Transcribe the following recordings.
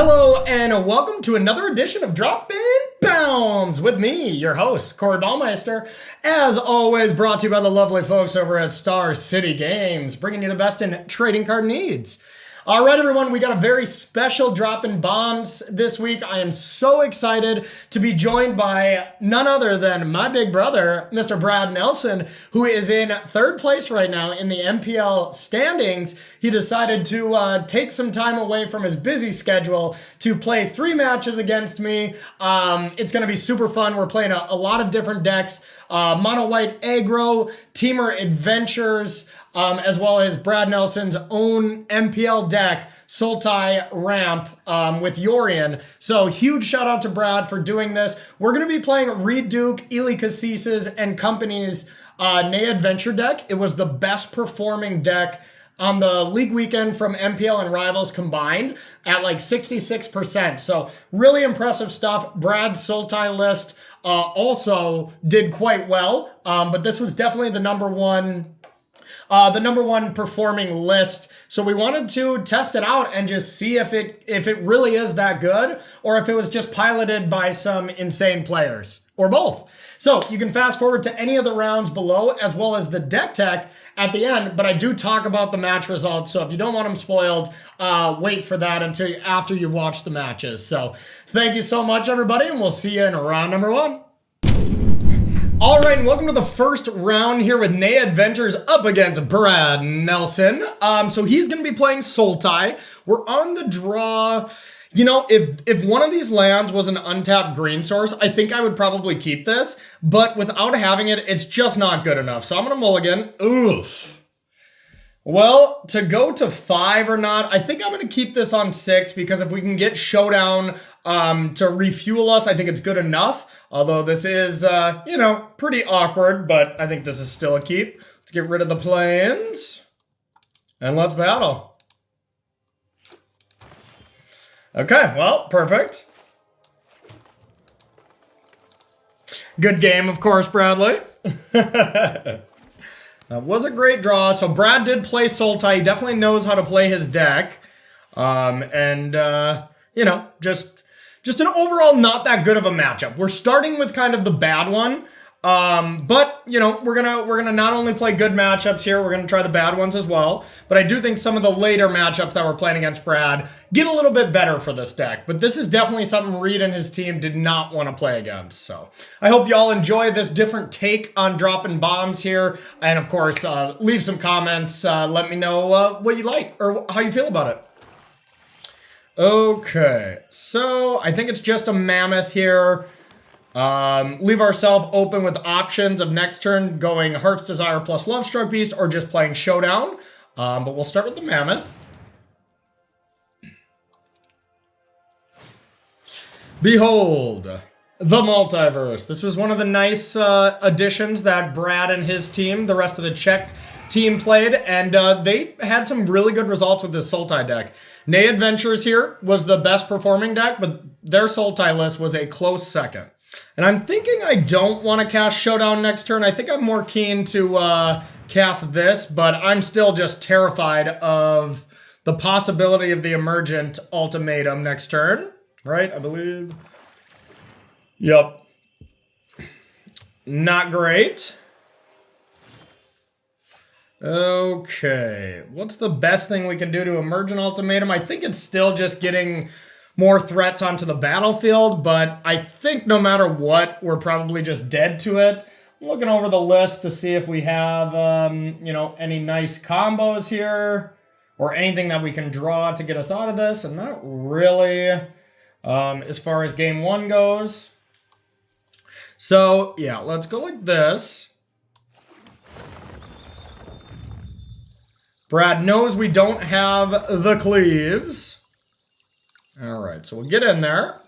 Hello and welcome to another edition of Droppin Baums with me, your host, Baumeister. As always, brought to you by the lovely folks over at Star City Games, bringing you the best in trading card needs. All right, everyone, we got a very special Droppin Baums this week. I am so excited to be joined by none other than my big brother, Mr. Brad Nelson, who is in third place right now in the MPL standings. He decided to take some time away from his busy schedule to play 3 matches against me. It's going to be super fun. We're playing a lot of different decks. Mono White Aggro, Temur Adventures, as well as Brad Nelson's own MPL deck, Sultai Ramp with Yorion. So huge shout out to Brad for doing this. We're going to be playing Reed Duke, Ely Cassis, and company's Naya Adventure deck. It was the best performing deck on the league weekend from MPL and Rivals combined at like 66%. So really impressive stuff. Brad's Sultai list also did quite well, but this was definitely the number one performing list. So we wanted to test it out and just see if it really is that good, or if it was just piloted by some insane players, or both. So you can fast forward to any of the rounds below, as well as the deck tech at the end, but I do talk about the match results, so if you don't want them spoiled, wait for that until after you've watched the matches. So thank you so much, everybody, and we'll see you in round number 1. All right, and welcome to the first round here with Naya Adventures up against Brad Nelson. So he's going to be playing Sultai. We're on the draw. You know, if one of these lands was an untapped green source, I think I would probably keep this. But without having it, it's just not good enough. So I'm going to mulligan. Oof. Well, to go to 5 or not, I think I'm going to keep this on 6, because if we can get Showdown to refuel us, I think it's good enough. Although this is, you know, pretty awkward, but I think this is still a keep. Let's get rid of the planes. And let's battle. Okay, well, perfect. Good game, of course, Bradley. That was a great draw. So Brad did play Sultai. He definitely knows how to play his deck. You know, just an overall not that good of a matchup. We're starting with kind of the bad one. But you know, we're gonna not only play good matchups here, we're gonna try the bad ones as well. But I do think some of the later matchups that we're playing against Brad get a little bit better for this deck. But this is definitely something Reed and his team did not want to play against. So I hope y'all enjoy this different take on Droppin Baums here. And of course, leave some comments. Let me know what you like or how you feel about it. Okay, so I think it's just a mammoth here. Leave ourselves open with options of next turn going Heart's Desire plus Lovestruck Beast, or just playing Showdown. But we'll start with the mammoth. Behold, the multiverse. This was one of the nice additions that Brad and his team, the rest of the Czech team, played, and they had some really good results with this Sultai deck. Naya Adventures here was the best performing deck, but their Sultai list was a close second. And I'm thinking I don't want to cast Showdown next turn. I think I'm more keen to cast this, but I'm still just terrified of the possibility of the Emergent Ultimatum next turn. Right, I believe. Yep. Not great. Okay, what's the best thing we can do to Emergent Ultimatum? I think it's still just getting more threats onto the battlefield, but I think no matter what, we're probably just dead to it. I'm looking over the list to see if we have, you know, any nice combos here, or anything that we can draw to get us out of this, and not really, as far as game 1 goes. So, yeah, let's go like this. Brad knows we don't have the cleaves. All right, so we'll get in there.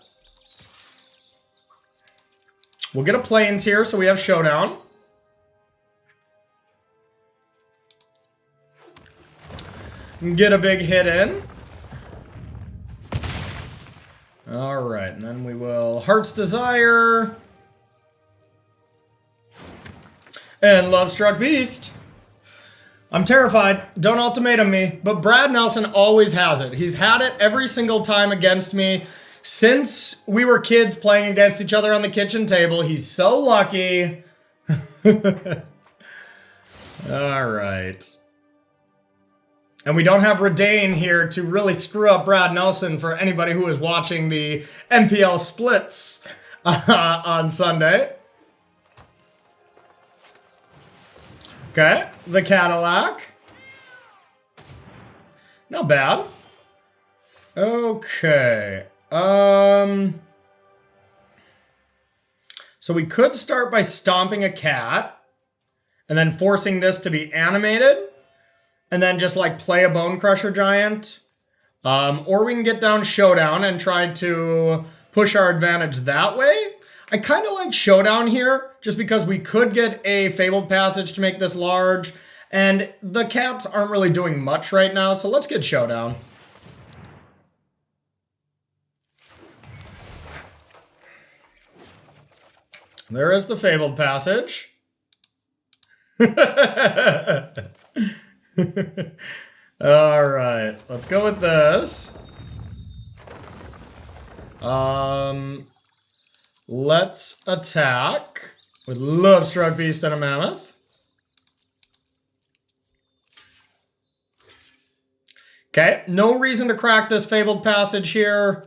We'll get a plains here, so we have Showdown. And get a big hit in. All right, and then we will Heart's Desire. And Lovestruck Beast. I'm terrified. Don't ultimatum me. But Brad Nelson always has it. He's had it every single time against me since we were kids playing against each other on the kitchen table. He's so lucky. All right. And we don't have Redane here to really screw up Brad Nelson for anybody who is watching the MPL splits on Sunday. Okay, the Cadillac. Not bad. Okay. So we could start by stomping a cat and then forcing this to be animated and then just like play a Bone Crusher Giant. Or we can get down Showdown and try to push our advantage that way. I kind of like Showdown here, just because we could get a Fabled Passage to make this large, and the cats aren't really doing much right now, so let's get Showdown. There is the Fabled Passage. Alright, let's go with this. Let's attack with Love Struck Beast and a Mammoth. Okay, no reason to crack this Fabled Passage here.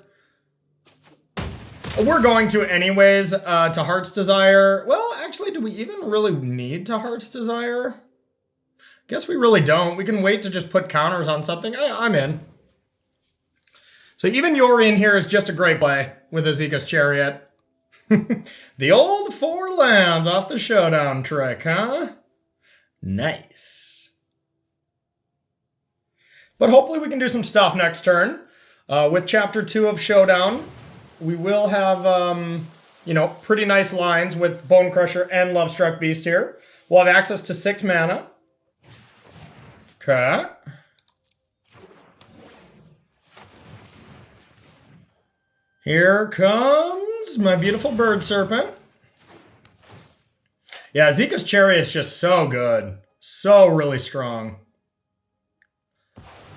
We're going to anyways, to Heart's Desire. Well, actually, do we even really need to Heart's Desire? Guess we really don't. We can wait to just put counters on something. I'm in. So even Yorion here is just a great play with Azeka's Chariot. The old 4 lands off the Showdown trick, huh? Nice. But hopefully we can do some stuff next turn. With Chapter 2 of Showdown, we will have, you know, pretty nice lines with Bone Crusher and Love Struck Beast here. We'll have access to 6 mana. Okay. Here comes my beautiful Bird Serpent. Yeah, Zeka's Chariot's just so good. So really strong.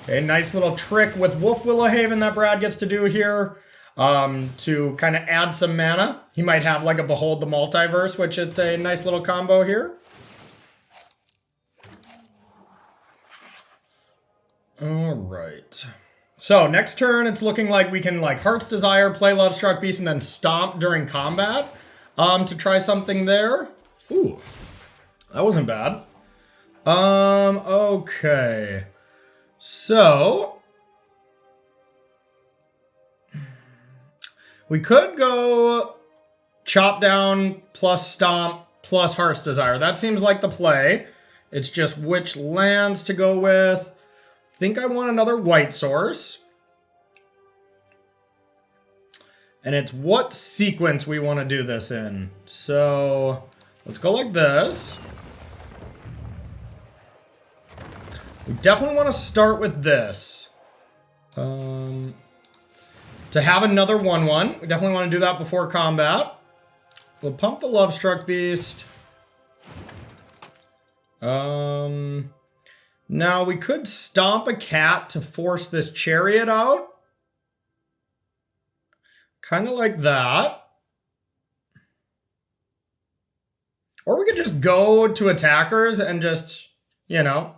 Okay, nice little trick with Wolf Willowhaven that Brad gets to do here. To kind of add some mana. He might have like a Behold the Multiverse, which it's a nice little combo here. All right. So next turn, it's looking like we can like Heart's Desire, play Love Struck Beast, and then stomp during combat to try something there. Ooh, that wasn't bad. Okay. So we could go Chop Down plus Stomp plus Heart's Desire. That seems like the play. It's just which lands to go with. I think I want another white source. And it's what sequence we want to do this in. So let's go like this. We definitely want to start with this. To have another 1/1. We definitely want to do that before combat. We'll pump the Love Struck Beast. Now we could stomp a cat to force this Chariot out. Kind of like that. Or we could just go to attackers and just, you know,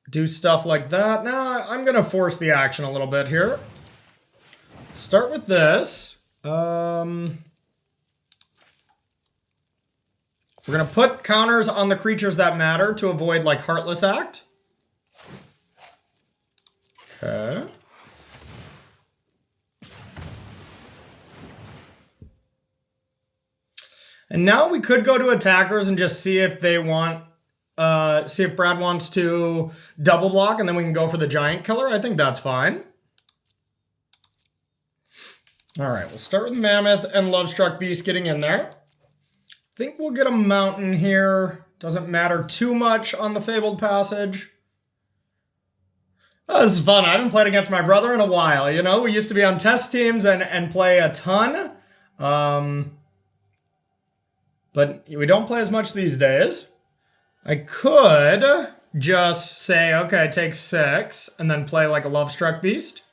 do stuff like that. Now I'm going to force the action a little bit here. Start with this. We're going to put counters on the creatures that matter to avoid, like, Heartless Act. Okay. And now we could go to attackers and just see if they want, see if Brad wants to double block, and then we can go for the Giant Killer. I think that's fine. All right, we'll start with Mammoth and Love Struck Beast getting in there. I think we'll get a Mountain here. Doesn't matter too much on the Fabled Passage. Oh, this is fun. I haven't played against my brother in a while, you know? We used to be on test teams and play a ton. But we don't play as much these days. I could just say, okay, take 6, and then play like a Love-Struck Beast.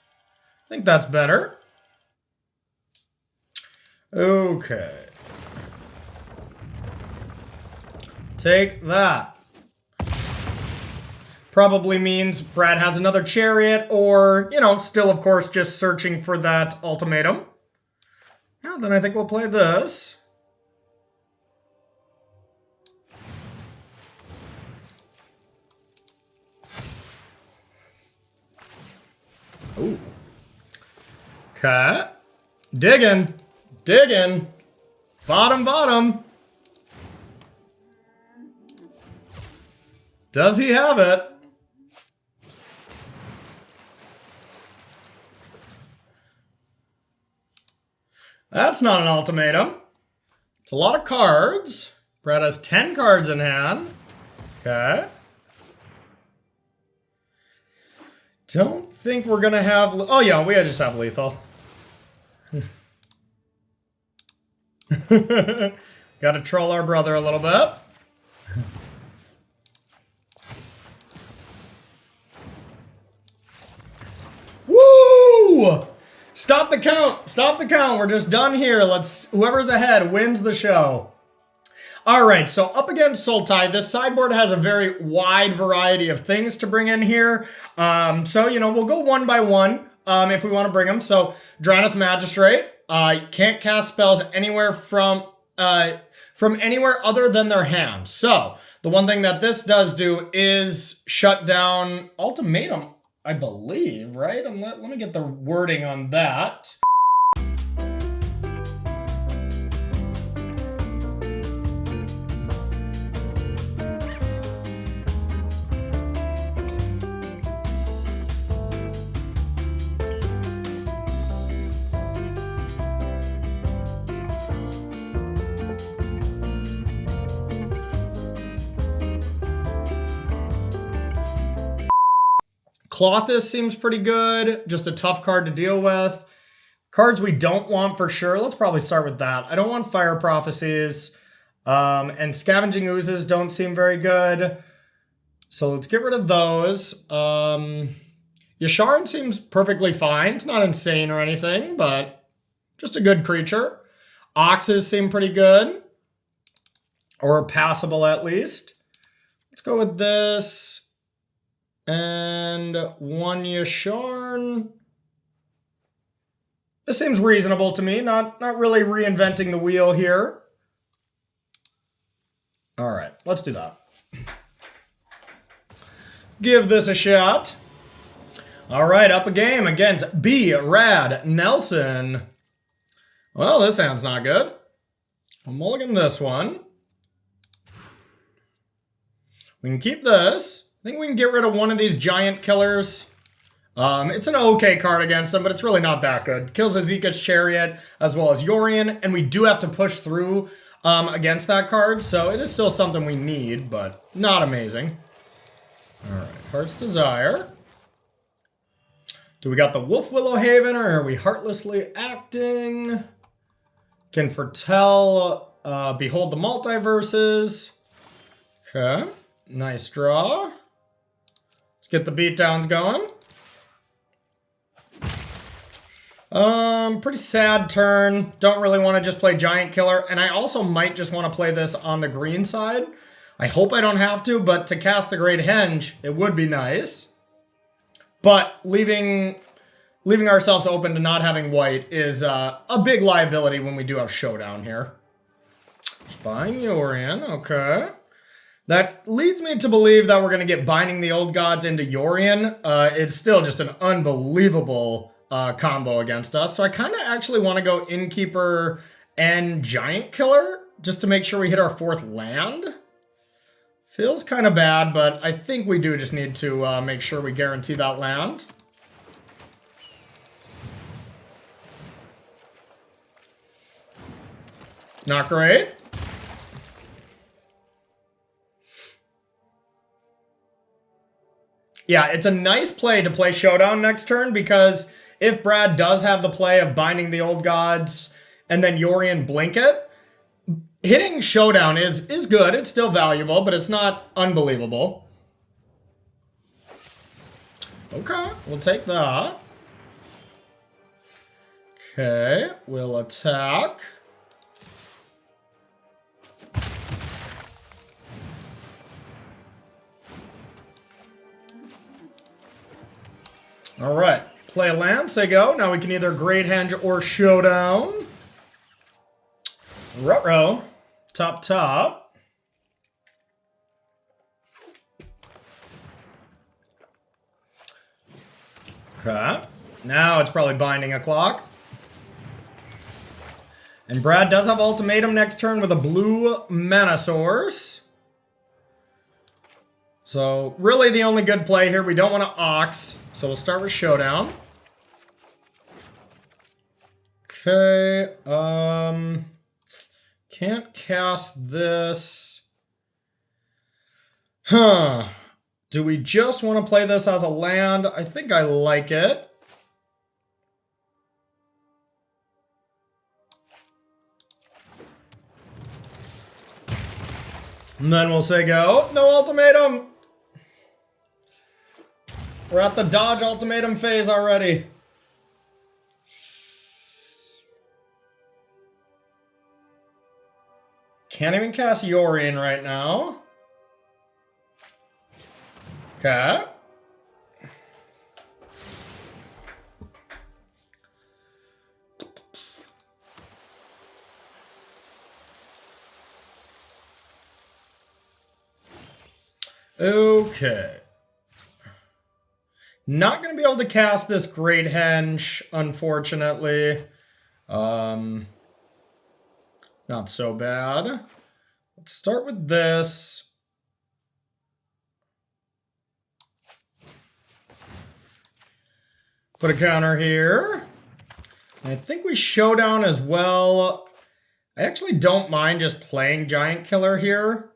I think that's better. Okay. Take that. Probably means Brad has another chariot, or, you know, still, of course, just searching for that ultimatum. Yeah, then I think we'll play this. Ooh. Okay. Digging. Digging. Bottom, bottom. Does he have it? That's not an ultimatum. It's a lot of cards. Brad has 10 cards in hand. Okay. Don't think we're gonna have... Oh yeah, we just have lethal. Gotta troll our brother a little bit. Woo! Stop the count. Stop the count. We're just done here. Whoever's ahead wins the show. All right, so up against Sultai, this sideboard has a very wide variety of things to bring in here. So, you know, we'll go one by one if we want to bring them. So, Draneth Magistrate can't cast spells anywhere from anywhere other than their hand. So, the one thing that this does do is shut down ultimatum, I believe, right? Let me get the wording on that. Clothis seems pretty good. Just a tough card to deal with. Cards we don't want for sure. Let's probably start with that. I don't want Fire Prophecies. And Scavenging Oozes don't seem very good. So let's get rid of those. Yasharn seems perfectly fine. It's not insane or anything, but just a good creature. Oxes seem pretty good. Or passable at least. Let's go with this. And one Yasharn. This seems reasonable to me. Not really reinventing the wheel here. All right, let's do that. Give this a shot. All right, up a game against B. Rad Nelson. Well, this hand's not good. I'll mulligan this one. We can keep this. I think we can get rid of one of these giant killers. It's an okay card against them, but it's really not that good. Kills Azeka's Chariot as well as Yorion, and we do have to push through against that card, so it is still something we need, but not amazing. All right, Heart's Desire. Do we got the Wolf Willowhaven, or are we Heartlessly Acting? Can foretell, Behold the Multiverses. Okay, nice draw. Let's get the beatdowns going. Pretty sad turn. Don't really want to just play Giant Killer. And I also might just want to play this on the green side. I hope I don't have to, but to cast the Great Henge, it would be nice. But leaving ourselves open to not having white is a big liability when we do have Showdown here. Spying Yorion, okay. That leads me to believe that we're going to get Binding the Old Gods into Yorion. It's still just an unbelievable combo against us. So I kind of actually want to go Innkeeper and Giant Killer just to make sure we hit our 4th land. Feels kind of bad, but I think we do just need to make sure we guarantee that land. Not great. Yeah, it's a nice play to play Showdown next turn, because if Brad does have the play of Binding the Old Gods and then Yorion blink it, hitting Showdown is good. It's still valuable, but it's not unbelievable. Okay, we'll take that. Okay, we'll attack. All right, play a land, say go. Now we can either Great Henge or Showdown. Ruh-roh. Top. Okay. Now it's probably binding a clock. And Brad does have ultimatum next turn with a blue mana source. So really the only good play here, we don't want to Ox. So we'll start with Showdown. Okay. Can't cast this. Huh. Do we just want to play this as a land? I think I like it. And then we'll say go. No ultimatum. We're at the dodge ultimatum phase already. Can't even cast Yorion right now. Okay. Okay. Not going to be able to cast this Great Henge, unfortunately. Not so bad. Let's start with this. Put a counter here. And I think we Showdown as well. I actually don't mind just playing Giant Killer here.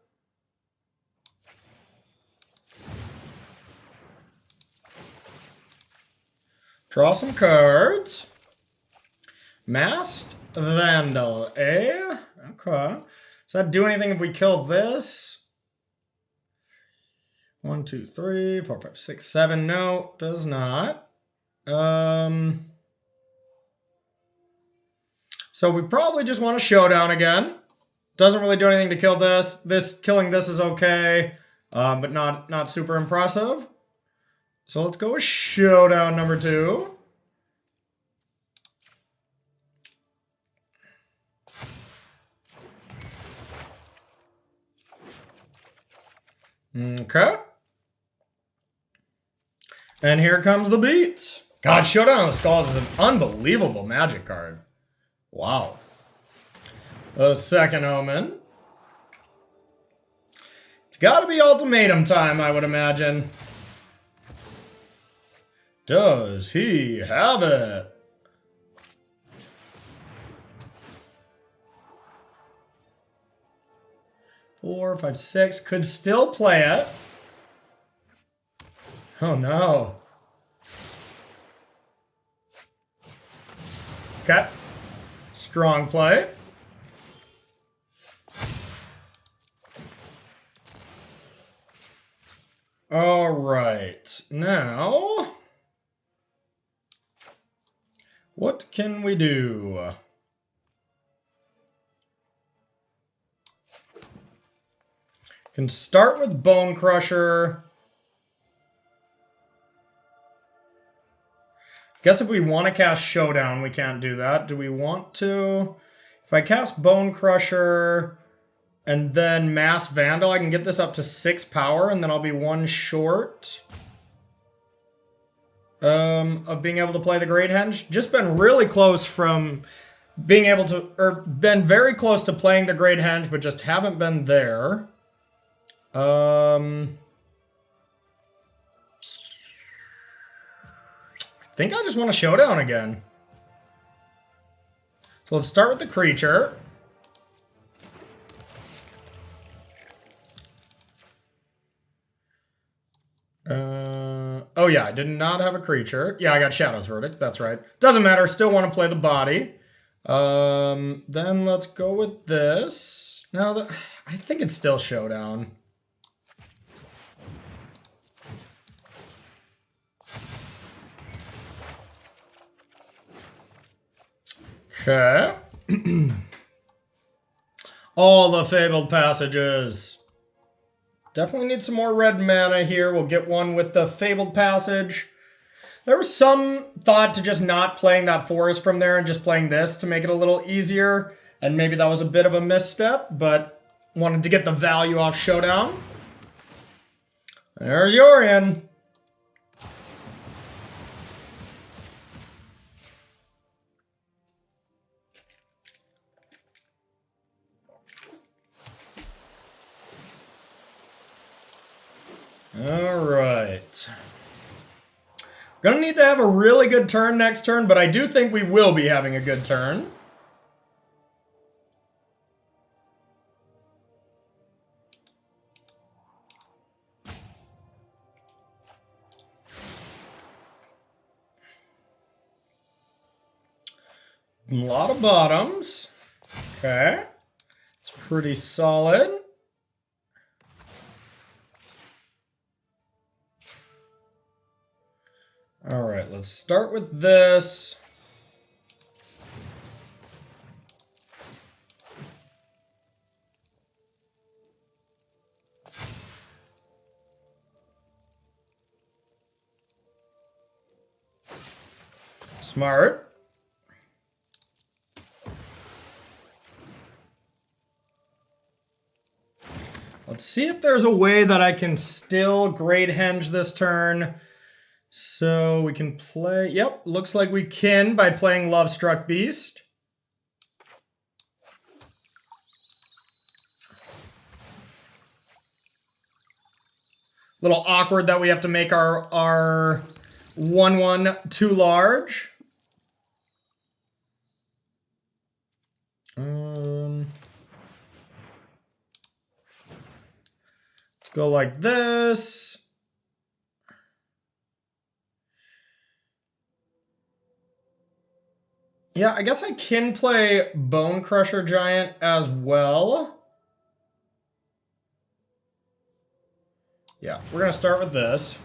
Draw some cards. Masked Vandal, eh? Okay. Does that do anything if we kill this? 1, 2, 3, 4, 5, 6, 7. No, does not. So we probably just want to Showdown again. Doesn't really do anything to kill this. Killing this is okay, but not super impressive. So let's go with Showdown number 2. Okay. And here comes the beat. God, Showdown of the Skulls is an unbelievable Magic card. Wow. The second Omen. It's got to be ultimatum time, I would imagine. Does he have it? Four, 5, 6. Could still play it. Oh no. Okay. Strong play. All right. Now, what can we do? Can start with Bone Crusher. Guess if we want to cast Showdown, we can't do that. Do we want to? If I cast Bone Crusher and then Mass Vandal, I can get this up to 6 power, and then I'll be 1 short of being able to play the Great Henge. Just been really close from being able to, or been very close to playing the Great Henge, but just haven't been there. I think I just want to Showdown again. So let's start with the creature. Oh yeah, I did not have a creature. Yeah, I got Shadow's Verdict, that's right. Doesn't matter, still want to play the body. Then let's go with this. No, I think it's still Showdown. Okay. All the Fabled Passages. Definitely need some more red mana here. We'll get one with the Fabled Passage. There was some thought to just not playing that forest from there and just playing this to make it a little easier. And maybe that was a bit of a misstep, but wanted to get the value off Showdown. There's Yorion. All right. Gonna need to have a really good turn next turn, but I do think we will be having a good turn. A lot of bottoms. Okay. It's pretty solid. All right, let's start with this. Smart. Let's see if there's a way that I can still Great Henge this turn. So we can play, yep, looks like we can by playing Love Struck Beast. Little awkward that we have to make our 1/1 too large. Let's go like this. Yeah, I guess I can play Bone Crusher Giant as well. Yeah, we're going to start with this.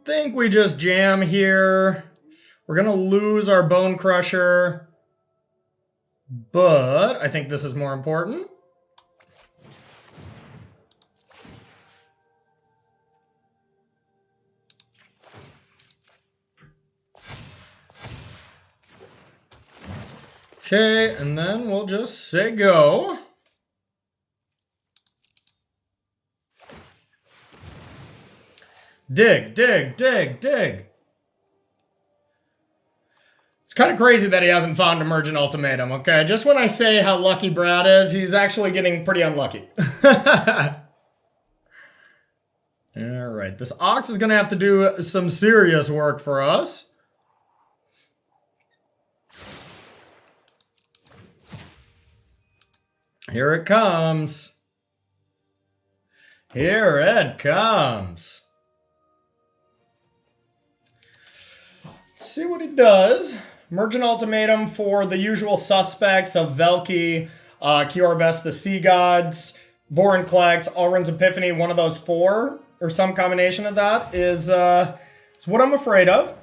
Think we just jam here. We're going to lose our Bone Crusher. But I think this is more important. Okay, and then we'll just say go. Dig, dig, dig, dig. It's kind of crazy that he hasn't found Emergent Ultimatum, okay? Just when I say how lucky Brad is, he's actually getting pretty unlucky. All right, this Ox is going to have to do some serious work for us. Here it comes. Here it comes. Let's see what he does. Emergent Ultimatum for the usual suspects of Velki, Kiorbes, the Sea Gods, Vorinclex, Alrund's Epiphany, one of those four, or some combination of that, is what I'm afraid of.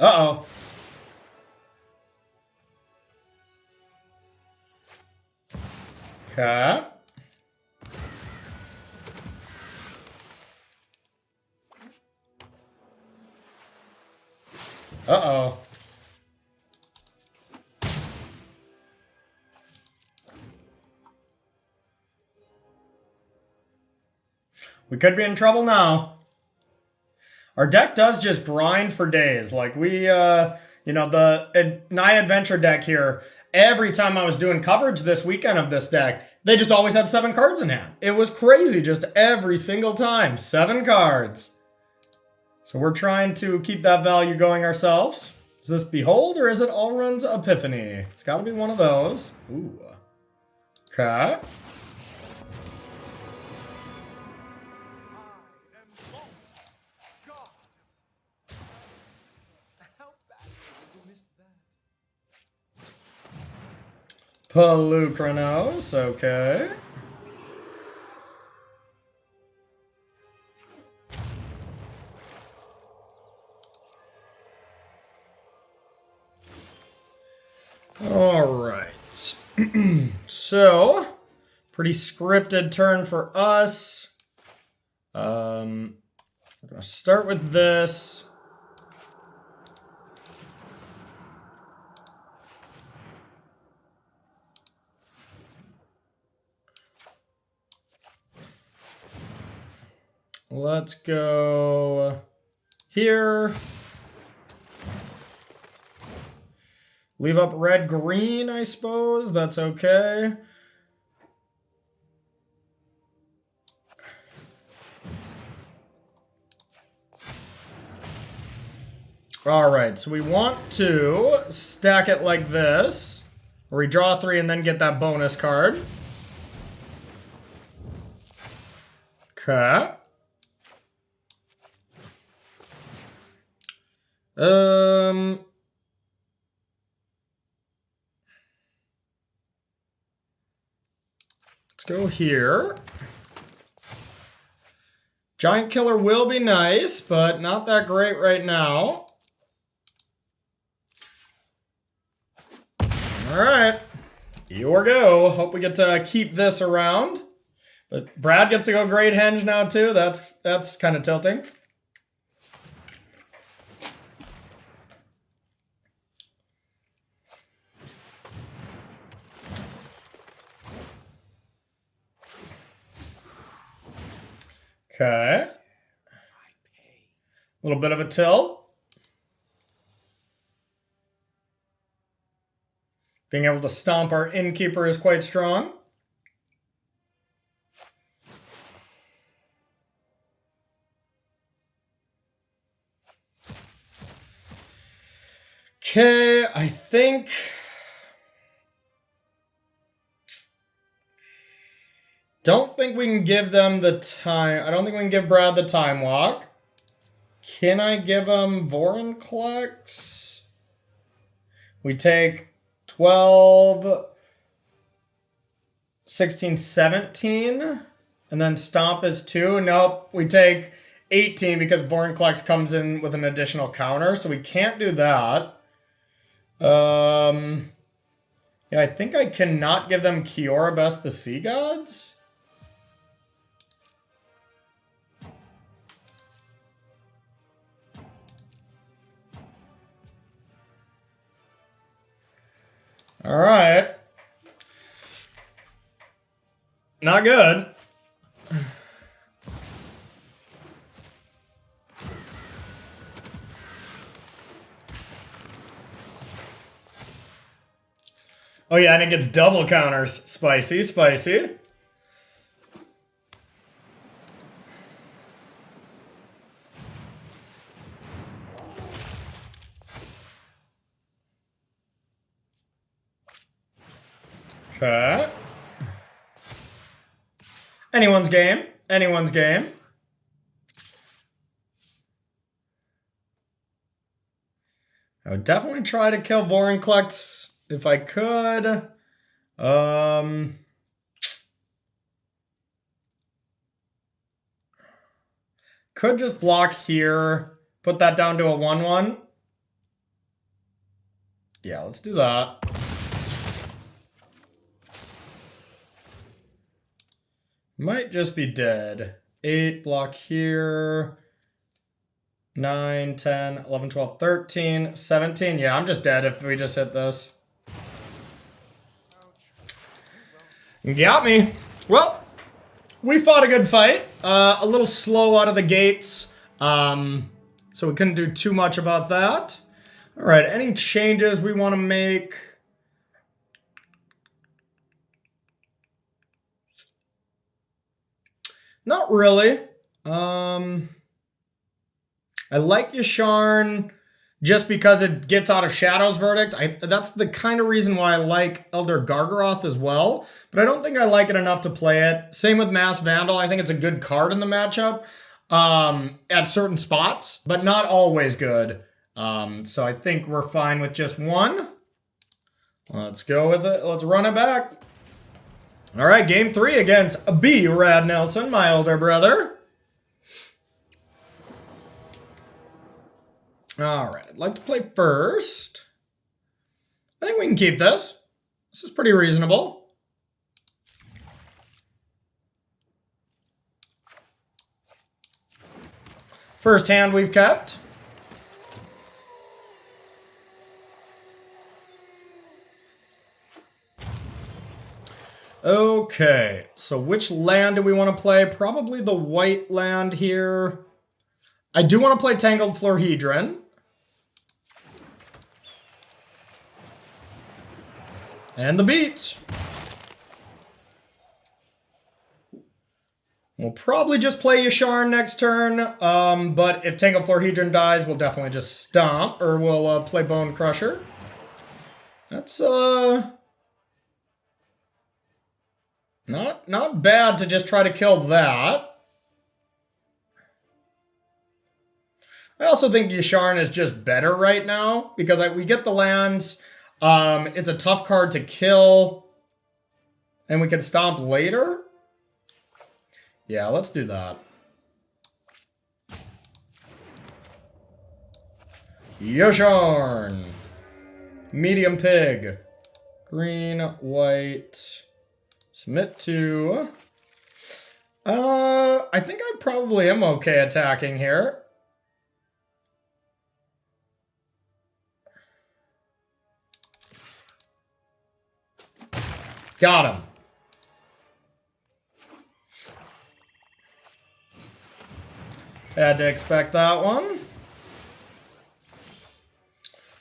Uh-oh. Okay. Uh-oh. We could be in trouble now. Our deck does just grind for days. Like we, you know, the Naya Adventure deck here, every time I was doing coverage this weekend of this deck, they just always had 7 cards in hand. It was crazy, just every single time. 7 cards. So we're trying to keep that value going ourselves. Is this Behold or is it Alrund's Epiphany? It's got to be one of those. Ooh. Okay. Pelucranos, okay. All right. So, pretty scripted turn for us. I'm gonna start with this. Let's go here. Leave up red, green, I suppose. That's okay. All right, so we want to stack it like this, where we draw 3 and then get that bonus card. Okay. Let's go here. Giant Killer will be nice, but not that great right now. All right, here we go. Hope we get to keep this around. But Brad gets to go Great Henge now too. That's kind of tilting. Okay. A little bit of a tilt. Being able to stomp our Innkeeper is quite strong. Okay, I think... Don't think we can give them the time... I don't think we can give Brad the time walk. Can I give him Vorinclex? We take 12, 16, 17, and then Stomp is 2. Nope, we take 18 because Vorinclex comes in with an additional counter, so we can't do that. Yeah, I think I cannot give them Kiora Best the Sea Gods. All right. Not good. Oh yeah, and it gets double counters. Spicy, spicy. Okay. Anyone's game. Anyone's game. I would definitely try to kill Vorinclex if I could. Could just block here. Put that down to a 1/1. Yeah, let's do that. Might just be dead. 8, block here. 9, 10, 11, 12, 13, 17. Yeah, I'm just dead if we just hit this. Got me. Well, we fought a good fight. A little slow out of the gates. So we couldn't do too much about that. All right, any changes we want to make? Not really. I like Yasharn just because it gets out of Shadow's Verdict. That's the kind of reason why I like Elder Gargaroth as well, but I don't think I like it enough to play it. Same with Mass Vandal. I think it's a good card in the matchup at certain spots, but not always good. So I think we're fine with just one. Let's go with it. Let's run it back. All right, game 3 against B. Rad Nelson, my older brother. All right, I'd like to play first. I think we can keep this. This is pretty reasonable. First hand we've kept. Okay, so which land do we want to play? Probably the white land here. I do want to play Tangled Florhedron. And the beat. We'll probably just play Yasharn next turn, but if Tangled Florhedron dies, we'll definitely just stomp, or we'll play Bone Crusher. That's, Not bad to just try to kill that. I also think Yasharn is just better right now because we get the lands. It's a tough card to kill, and we can stomp later. Yeah, let's do that. Yasharn. Medium pig. Green, white. Submit to... I think I probably am okay attacking here. Got him. Had to expect that one.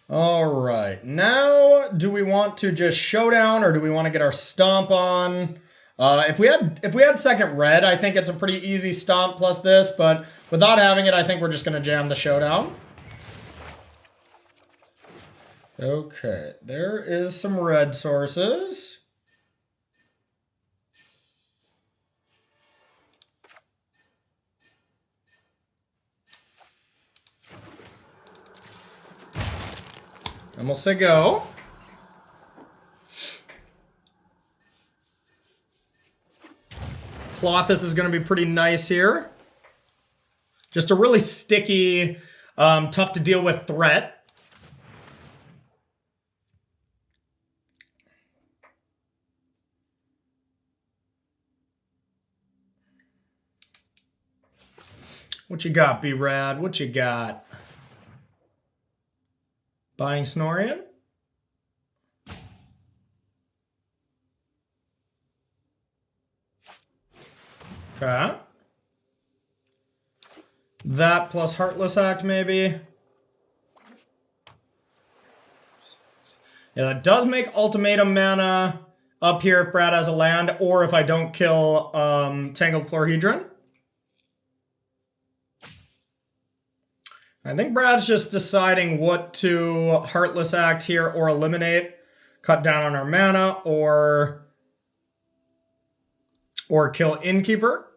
All right, now do we want to just showdown or do we want to get our stomp on? If we had second red, I think it's a pretty easy stomp plus this, but without having it, I think we're just going to jam the showdown. Okay, there is some red sources. And we'll say go. Clothis is going to be pretty nice here. Just a really sticky, tough to deal with threat. What you got, B-Rad? What you got? Buying Snorian. Okay. That plus Heartless Act, maybe. Yeah, that does make Ultimatum mana up here if Brad has a land, or if I don't kill Tangled Florhedron. I think Brad's just deciding what to Heartless Act here or eliminate. Cut down on our mana or kill Innkeeper.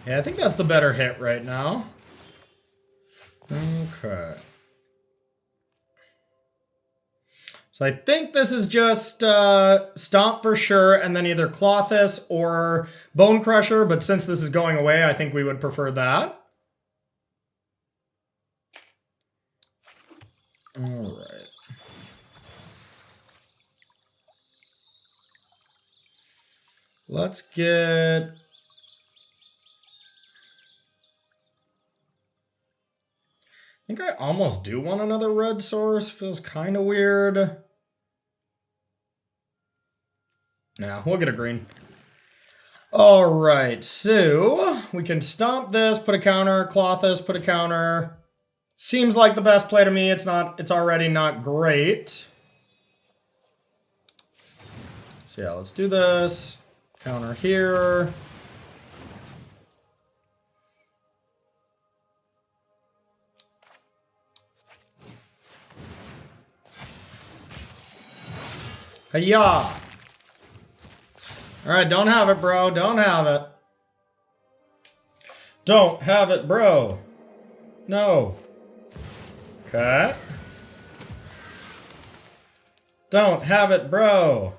Yeah, I think that's the better hit right now. Okay. So I think this is just Stomp for sure, and then either Clothis or Bone Crusher, but since this is going away, I think we would prefer that. All right. Let's get... I think I almost do want another red source. Feels kind of weird. Nah, we'll get a green. All right, so we can stomp this, put a counter, Clothis, put a counter. Seems like the best play to me. It's not. It's already not great. So yeah, let's do this. Counter here. Hiya! Alright, don't have it, bro. Don't have it. Don't have it, bro. No. Okay. Don't have it, bro.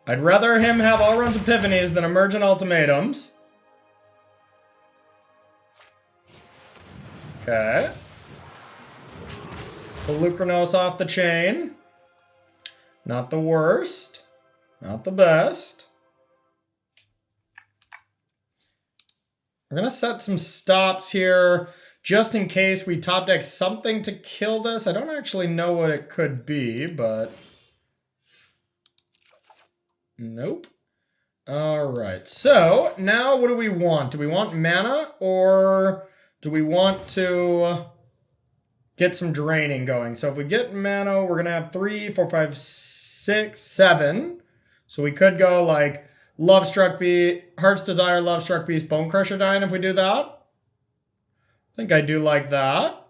I'd rather him have all runs epiphanies than emergent ultimatums. Okay. Pelucranos off the chain. Not the worst. Not the best. We're going to set some stops here just in case we top deck something to kill this. I don't actually know what it could be, but... Nope. Alright, so now what do we want? Do we want mana or do we want to get some draining going? So if we get mana, we're going to have 3, 4, 5, 6, 7. So we could go like Love Struck Beast, Heart's Desire, Love Struck Beast, Bone Crusher Dying if we do that. I think I do like that.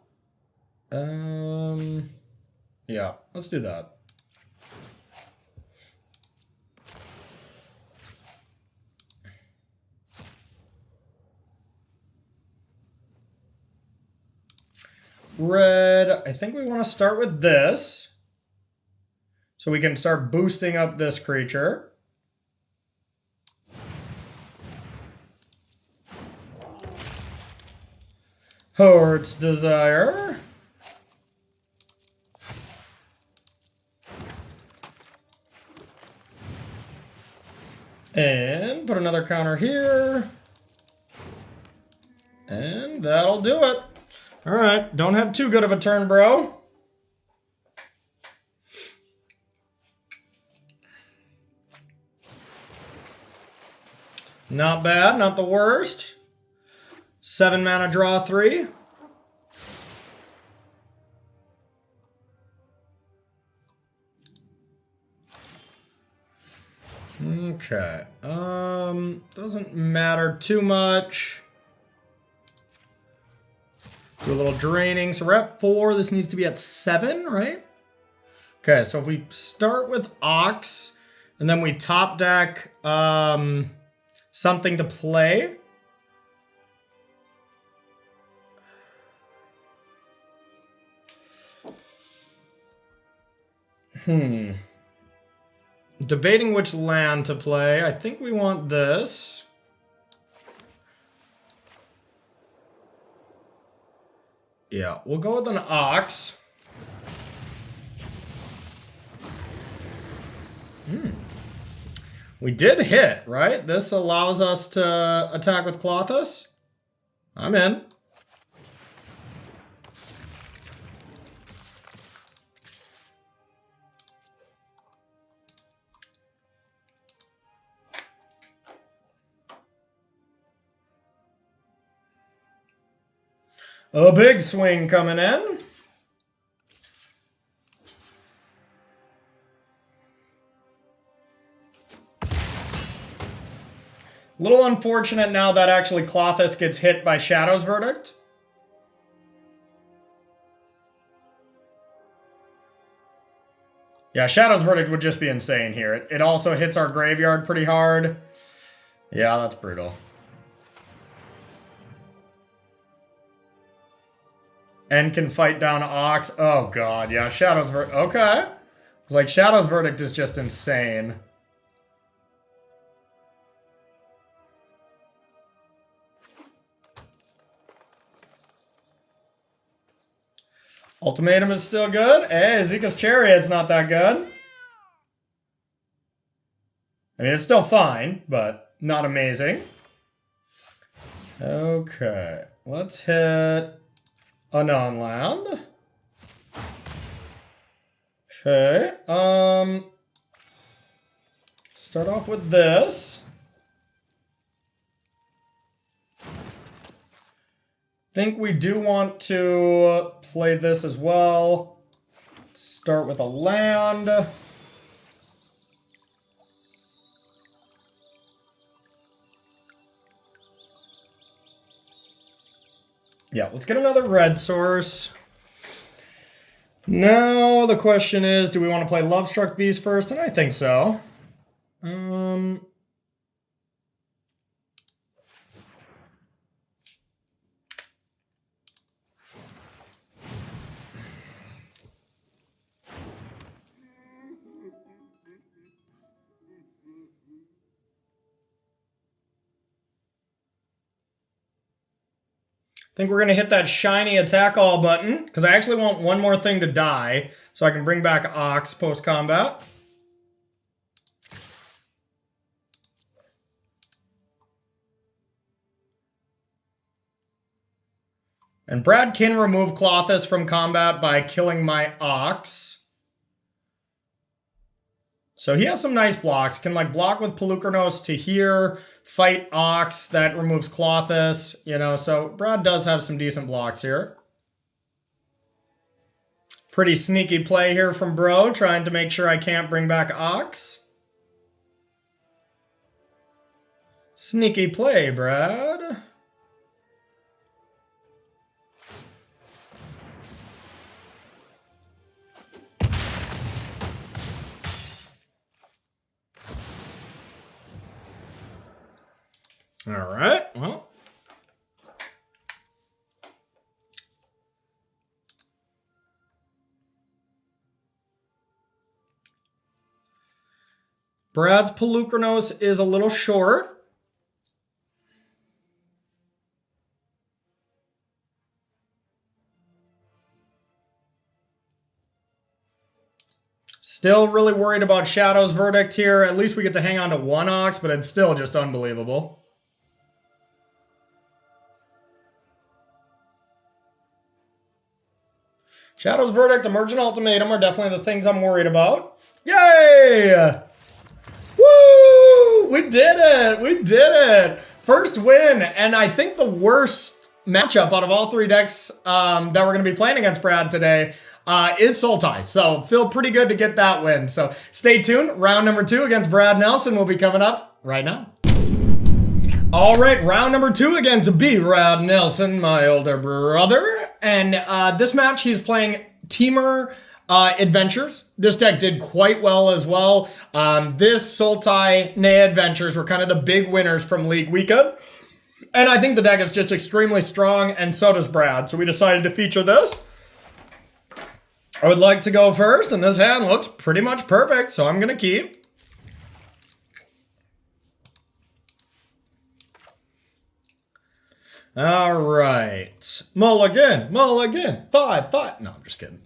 Yeah, let's do that. Red, I think we want to start with this. So we can start boosting up this creature. Heart's Desire. And put another counter here. And that'll do it. Alright, don't have too good of a turn, bro. Not bad, not the worst. 7 mana, draw 3. Okay. Doesn't matter too much. Do a little draining. So we're at 4. This needs to be at 7, right? Okay, so if we start with Ox, and then we top deck something to play. Debating which land to play. I think we want this. Yeah, we'll go with an Ox. We did hit, right? This allows us to attack with Klothys. I'm in. A big swing coming in. A little unfortunate now that actually Klothys gets hit by Shadow's Verdict. Yeah, Shadow's Verdict would just be insane here. It also hits our graveyard pretty hard. Yeah, that's brutal. And can fight down Ox. Oh god, yeah, Shadow's Verdict. Okay. It's like Shadow's Verdict is just insane. Ultimatum is still good. Hey, Zika's Chariot's not that good. I mean, it's still fine, but not amazing. Okay, let's hit a non-land. Okay, start off with this. Think we do want to play this as well. Start with a land. Yeah, let's get another red source. Now the question is, do we want to play Love Struck Beast first? And I think so. I think we're going to hit that shiny attack all button, because I actually want one more thing to die, so I can bring back Ox post-combat. And Brad can remove Klothys from combat by killing my Ox. So he has some nice blocks. Can like block with Pelucranos to here, fight Ox, that removes Klothys, you know, so Brad does have some decent blocks here. Pretty sneaky play here from Bro, trying to make sure I can't bring back Ox. Sneaky play, Brad. All right, well. Brad's Pelucranos is a little short. Still really worried about Shadow's Verdict here. At least we get to hang on to one Ox, but it's still just unbelievable. Shadow's Verdict, Emergent Ultimatum are definitely the things I'm worried about. Yay! Woo! We did it! We did it! First win, and I think the worst matchup out of all three decks that we're going to be playing against Brad today is Sultai. So feel pretty good to get that win. So stay tuned. Round number 2 against Brad Nelson will be coming up right now. All right, round number 2 again to be Brad Nelson, my older brother. And this match, he's playing Temur Adventures. This deck did quite well as well. This Sultai, Naya Adventures were kind of the big winners from League Weekend. And I think the deck is just extremely strong, and so does Brad. So we decided to feature this. I would like to go first, and this hand looks pretty much perfect, so I'm going to keep. All right. Mulligan, mulligan, 5-5. No, I'm just kidding.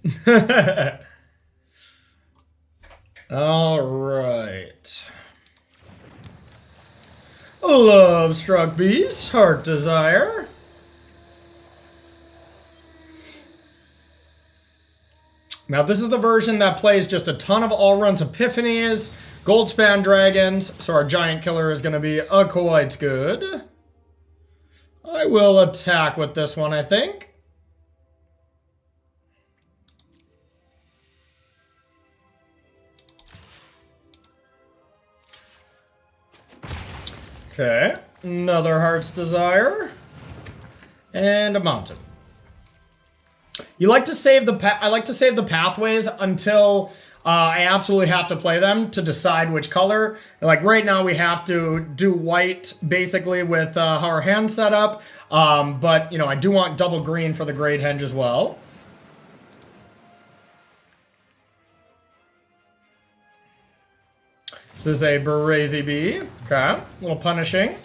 All right. Love Struck Beast, Heart Desire. Now, this is the version that plays just a ton of all-runs Epiphanies, Goldspan Dragons, so our giant killer is going to be quite good. I will attack with this one, I think. Okay, another Heart's Desire. And a Mountain. You like to save the I like to save the pathways until I absolutely have to play them to decide which color. Like right now we have to do white basically with how our hand's set up. But, you know, I do want double green for the Great Henge as well. This is a Brazy Bee. Okay, a little punishing.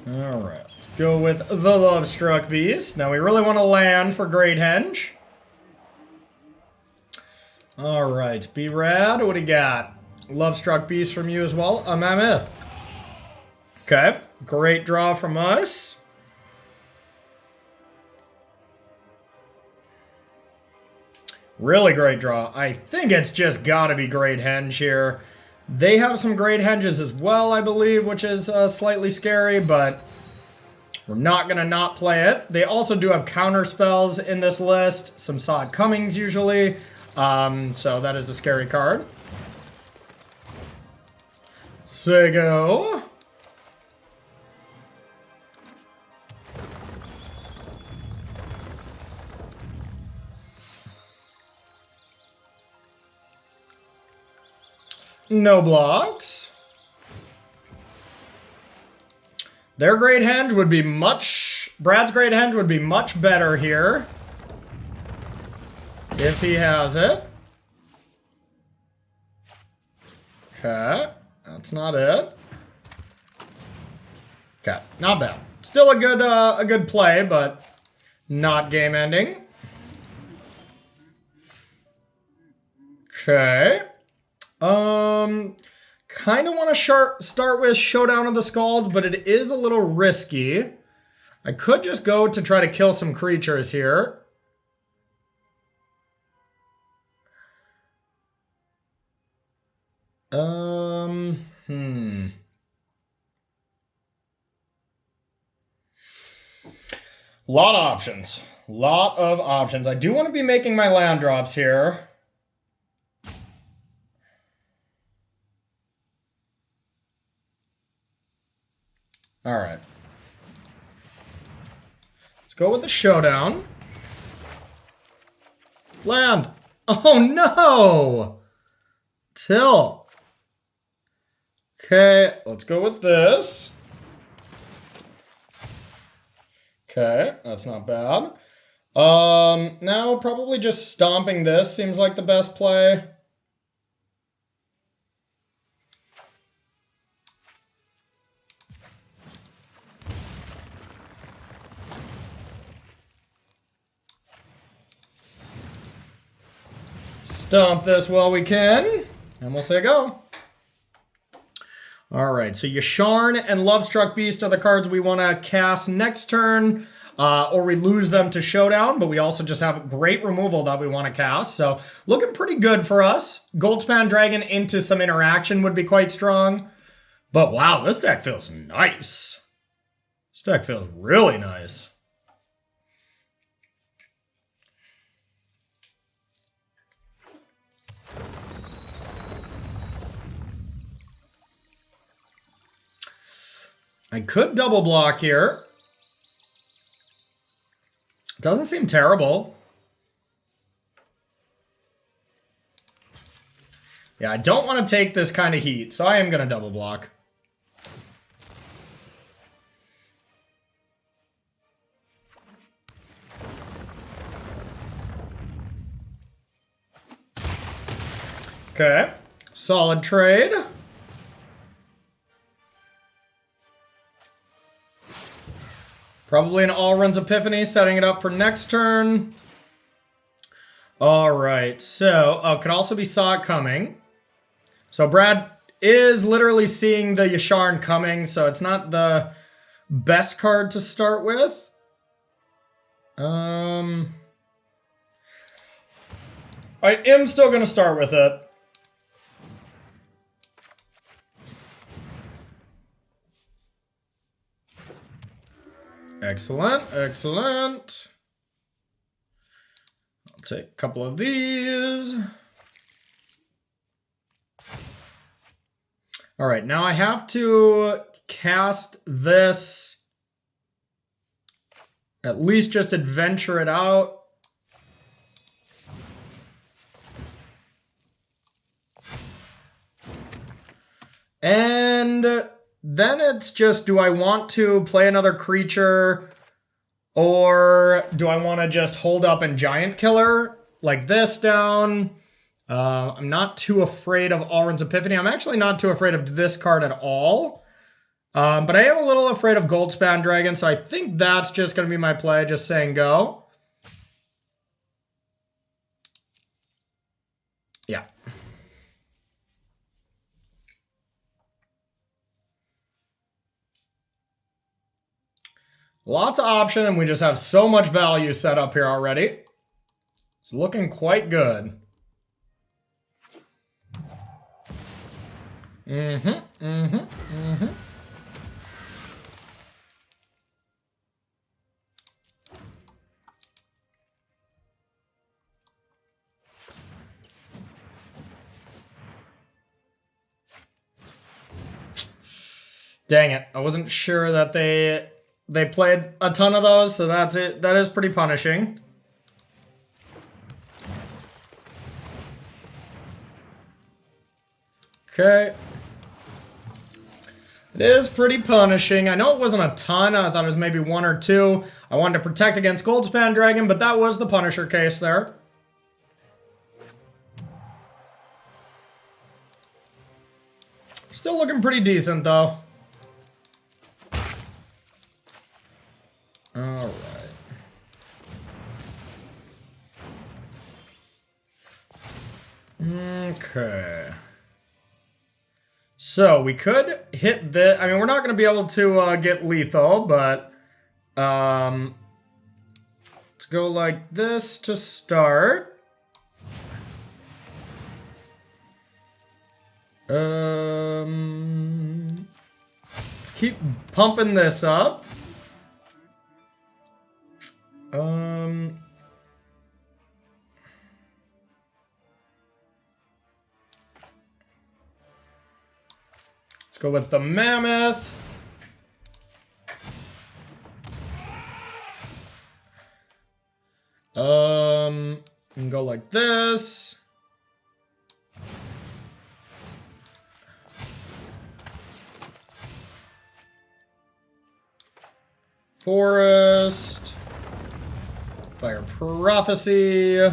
All right, let's go with the Love Struck Beast. Now we really want to land for Great Henge. All right, B-Rad, what do you got? Love Struck Beast from you as well. A Mammoth. Okay, great draw from us. Really great draw. I think it's just got to be Great Henge here. They have some Great Henges as well, I believe, which is slightly scary, but we're not going to not play it. They also do have counter spells in this list, some Sod Cummings usually, so that is a scary card. Sego. No blocks. Their Great Henge would be Brad's Great Henge would be much better here. If he has it. Okay, that's not it. Okay, not bad. Still a good play, but not game ending. Okay. Kind of want to start with Showdown of the Scald, but it is a little risky. I could just go to try to kill some creatures here. Lot of options. Lot of options. I do want to be making my land drops here. All right. Let's go with the Showdown. Land. Oh no! Till. Okay, let's go with this. Okay, that's not bad. Now probably just stomping this seems like the best play. Stomp this while we can, and we'll say go. All right, so Yasharn and Lovestruck Beast are the cards we want to cast next turn, or we lose them to Showdown, but we also just have great removal that we want to cast, so looking pretty good for us. Goldspan Dragon into some interaction would be quite strong, but wow, this deck feels nice. This deck feels really nice. I could double block here. Doesn't seem terrible. Yeah, I don't want to take this kind of heat, so I am going to double block. Okay, solid trade. Probably an all-runs Epiphany, setting it up for next turn. All right, so could also be Saw It Coming. So Brad is literally seeing the Yasharn coming, so it's not the best card to start with. I am still going to start with it. Excellent, excellent. I'll take a couple of these. All right, now I have to cast this. At least just adventure it out. And then it's just, do I want to play another creature, or do I want to just hold up and Giant Killer like this down? I'm not too afraid of Alrund's Epiphany. I'm actually not too afraid of this card at all. But I am a little afraid of Goldspan Dragon, so I think that's just going to be my play, just saying go. Yeah. Lots of option, and we just have so much value set up here already. It's looking quite good. Dang it. I wasn't sure that they played a ton of those, so that's it. That is pretty punishing. Okay. It is pretty punishing. I know it wasn't a ton. I thought it was maybe 1 or 2. I wanted to protect against Goldspan Dragon, but that was the Punisher case there. Still looking pretty decent, though. Alright. Okay. So, we could hit this. I mean, we're not going to be able to get lethal, but let's go like this to start. Let's keep pumping this up. Let's go with the mammoth. And go like this. Forest. Fire Prophecy.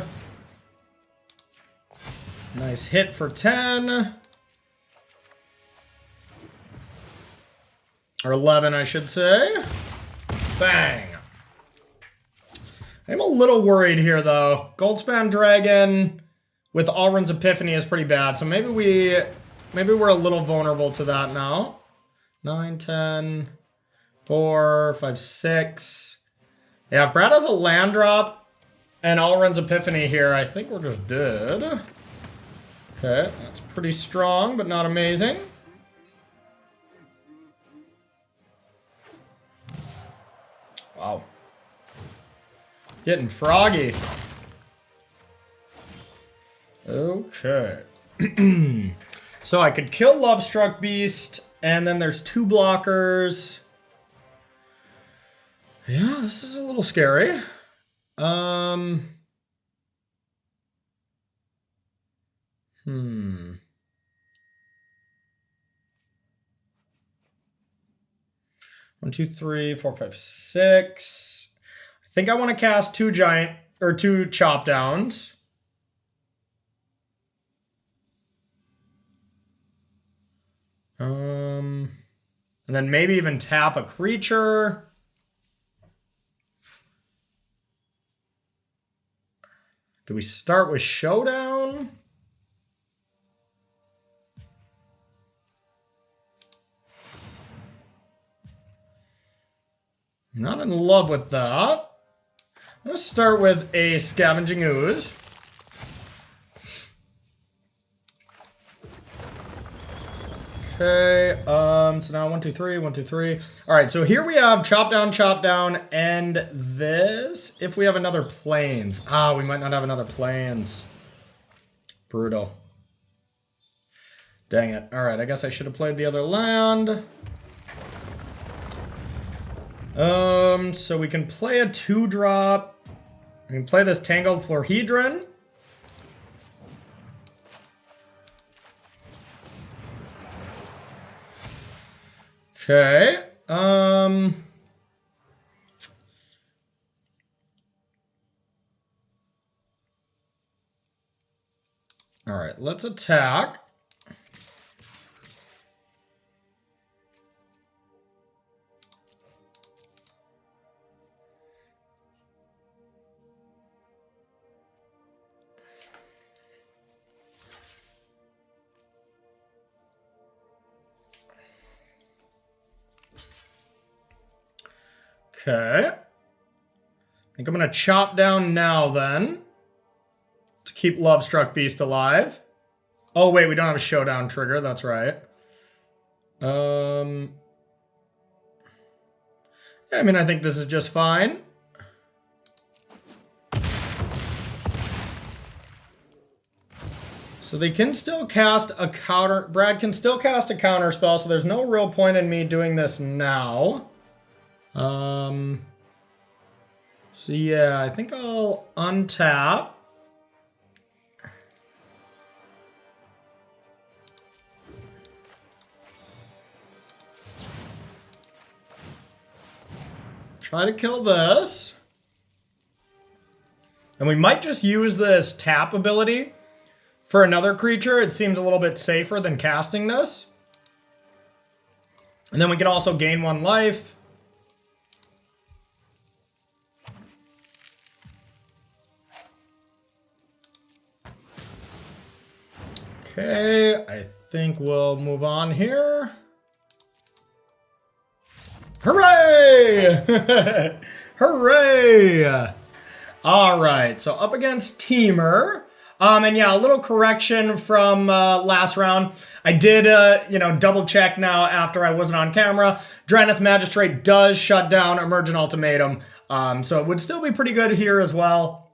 Nice hit for 10. Or 11, I should say. Bang. I'm a little worried here, though. Goldspan Dragon with Alrund's Epiphany is pretty bad, so maybe we're a little vulnerable to that now. 9, 10, 4, 5, 6. Yeah, if Brad has a land drop and Alrund's Epiphany here, I think we're just dead. Okay, that's pretty strong, but not amazing. Wow. Getting froggy. Okay. So I could kill Lovestruck Beast, and then there's 2 blockers. Yeah, this is a little scary. 1, 2, 3, 4, 5, 6. I think I want to cast 2 chop downs. And then maybe even tap a creature. Do we start with Showdown? I'm not in love with that. I'm going to start with a Scavenging Ooze. Okay, so now 1, 2, 3, 1, 2, 3. All right, so here we have chop down, and this, if we have another plains. Ah, we might not have another plains. Brutal. Dang it. All right, I guess I should have played the other land. So we can play a 2-drop. We can play this Tangled Florhedron. Okay. All right, let's attack. Okay. I think I'm going to chop down now then. To keep Lovestruck Beast alive. Oh wait, we don't have a Showdown trigger, that's right. Yeah, I mean, I think this is just fine. So they can still cast a counter... Brad can still cast a counter spell, so there's no real point in me doing this now. So yeah, I think I'll untap. Try to kill this. And we might just use this tap ability for another creature. It seems a little bit safer than casting this. And then we can also gain 1 life. Okay, I think we'll move on here. Hooray! Hooray! All right, so up against Temur. And yeah, a little correction from last round. I did, double check now after I wasn't on camera. Draneth Magistrate does shut down Emergent Ultimatum. So it would still be pretty good here as well.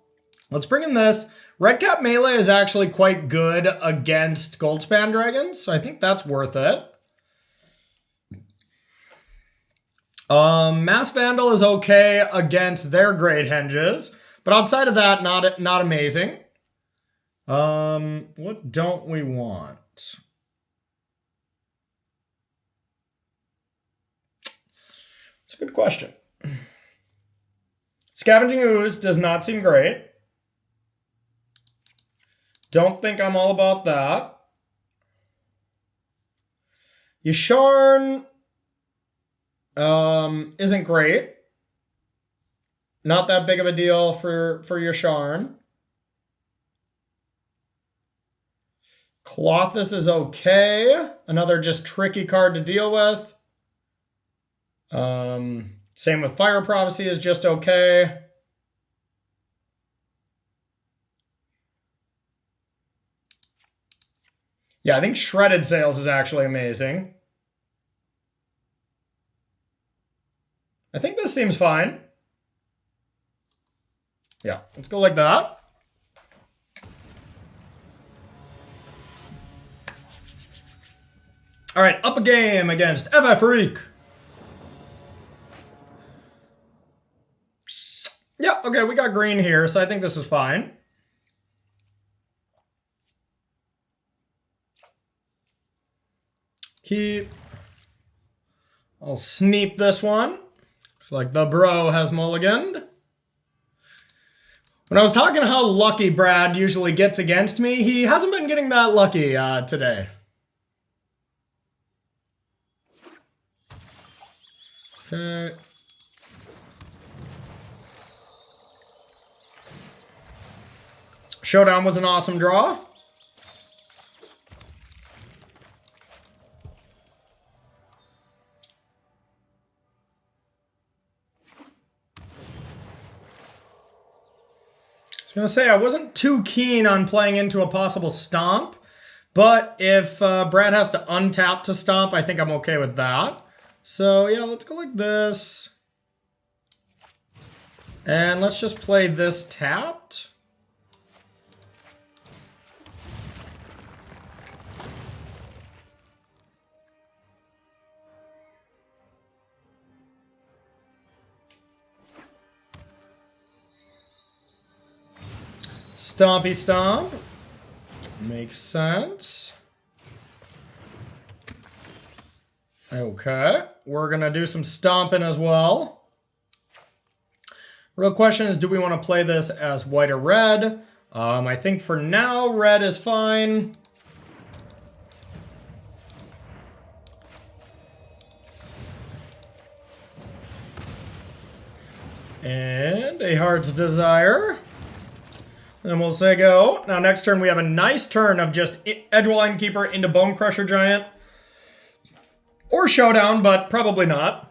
Let's bring in this. Red Cap Melee is actually quite good against Goldspan Dragons, so I think that's worth it. Mass Vandal is okay against their Great Henges, but outside of that, not amazing. What don't we want? It's a good question. Scavenging Ooze does not seem great. Don't think I'm all about that. Yasharn isn't great. Not that big of a deal for Yasharn. Colossus is okay. Another just tricky card to deal with. Same with Fire Prophecy is just okay. Yeah, I think Shredded Sails is actually amazing. I think this seems fine. Yeah, let's go like that. All right, up a game against FF Freak. Yeah, okay, we got green here, so I think this is fine. Keep. I'll sneep this one. Looks like the bro has mulliganed. When I was talking how lucky Brad usually gets against me, he hasn't been getting that lucky today. Okay. Showdown was an awesome draw. I was going to say, I wasn't too keen on playing into a possible stomp, but if Brad has to untap to stomp, I think I'm okay with that. So yeah, let's go like this. And let's just play this tapped. Stompy stomp. Makes sense. Okay, we're gonna do some stomping as well. Real question is, do we want to play this as white or red? I think for now, red is fine. And a Heart's Desire. And we'll say go. Now next turn we have a nice turn of just Edgewall Innkeeper into Bone Crusher Giant. Or Showdown, but probably not.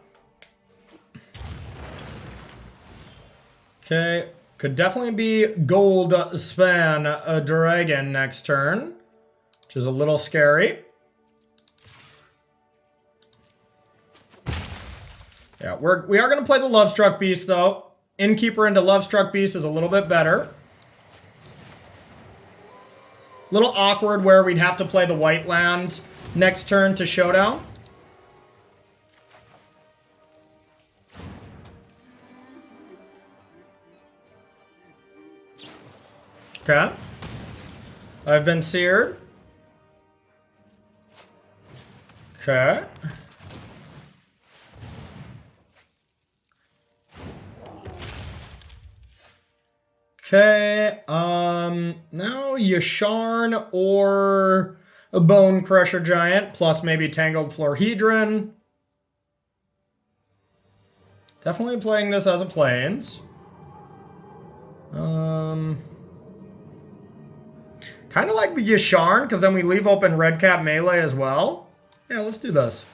Okay, could definitely be Gold Span a Dragon next turn, which is a little scary. Yeah, we are going to play the Lovestruck Beast though. Innkeeper into Lovestruck Beast is a little bit better. Little awkward where we'd have to play the white land next turn to Showdown. Okay. I've been seared. Okay. Okay, now Yasharn or a Bone Crusher Giant, plus maybe Tangled Florhedron. Definitely playing this as a Plains. Kind of like the Yasharn, because then we leave open Red Cap Melee as well. Yeah, let's do this.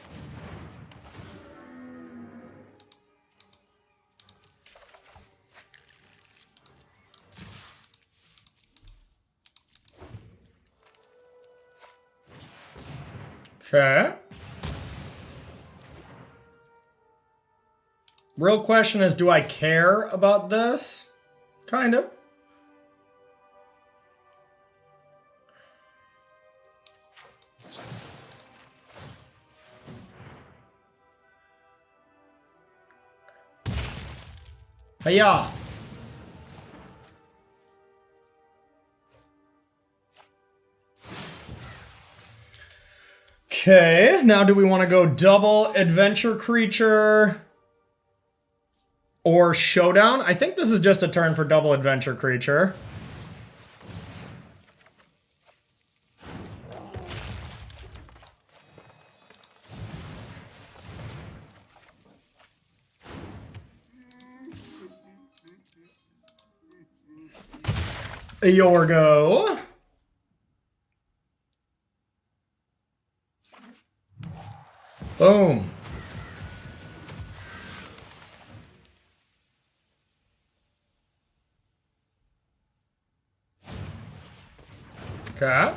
Okay. Real question is, do I care about this? Kind of. Hiya. Okay, now do we want to go double adventure creature or showdown? I think this is just a turn for double adventure creature. Yorgo. Boom. Okay.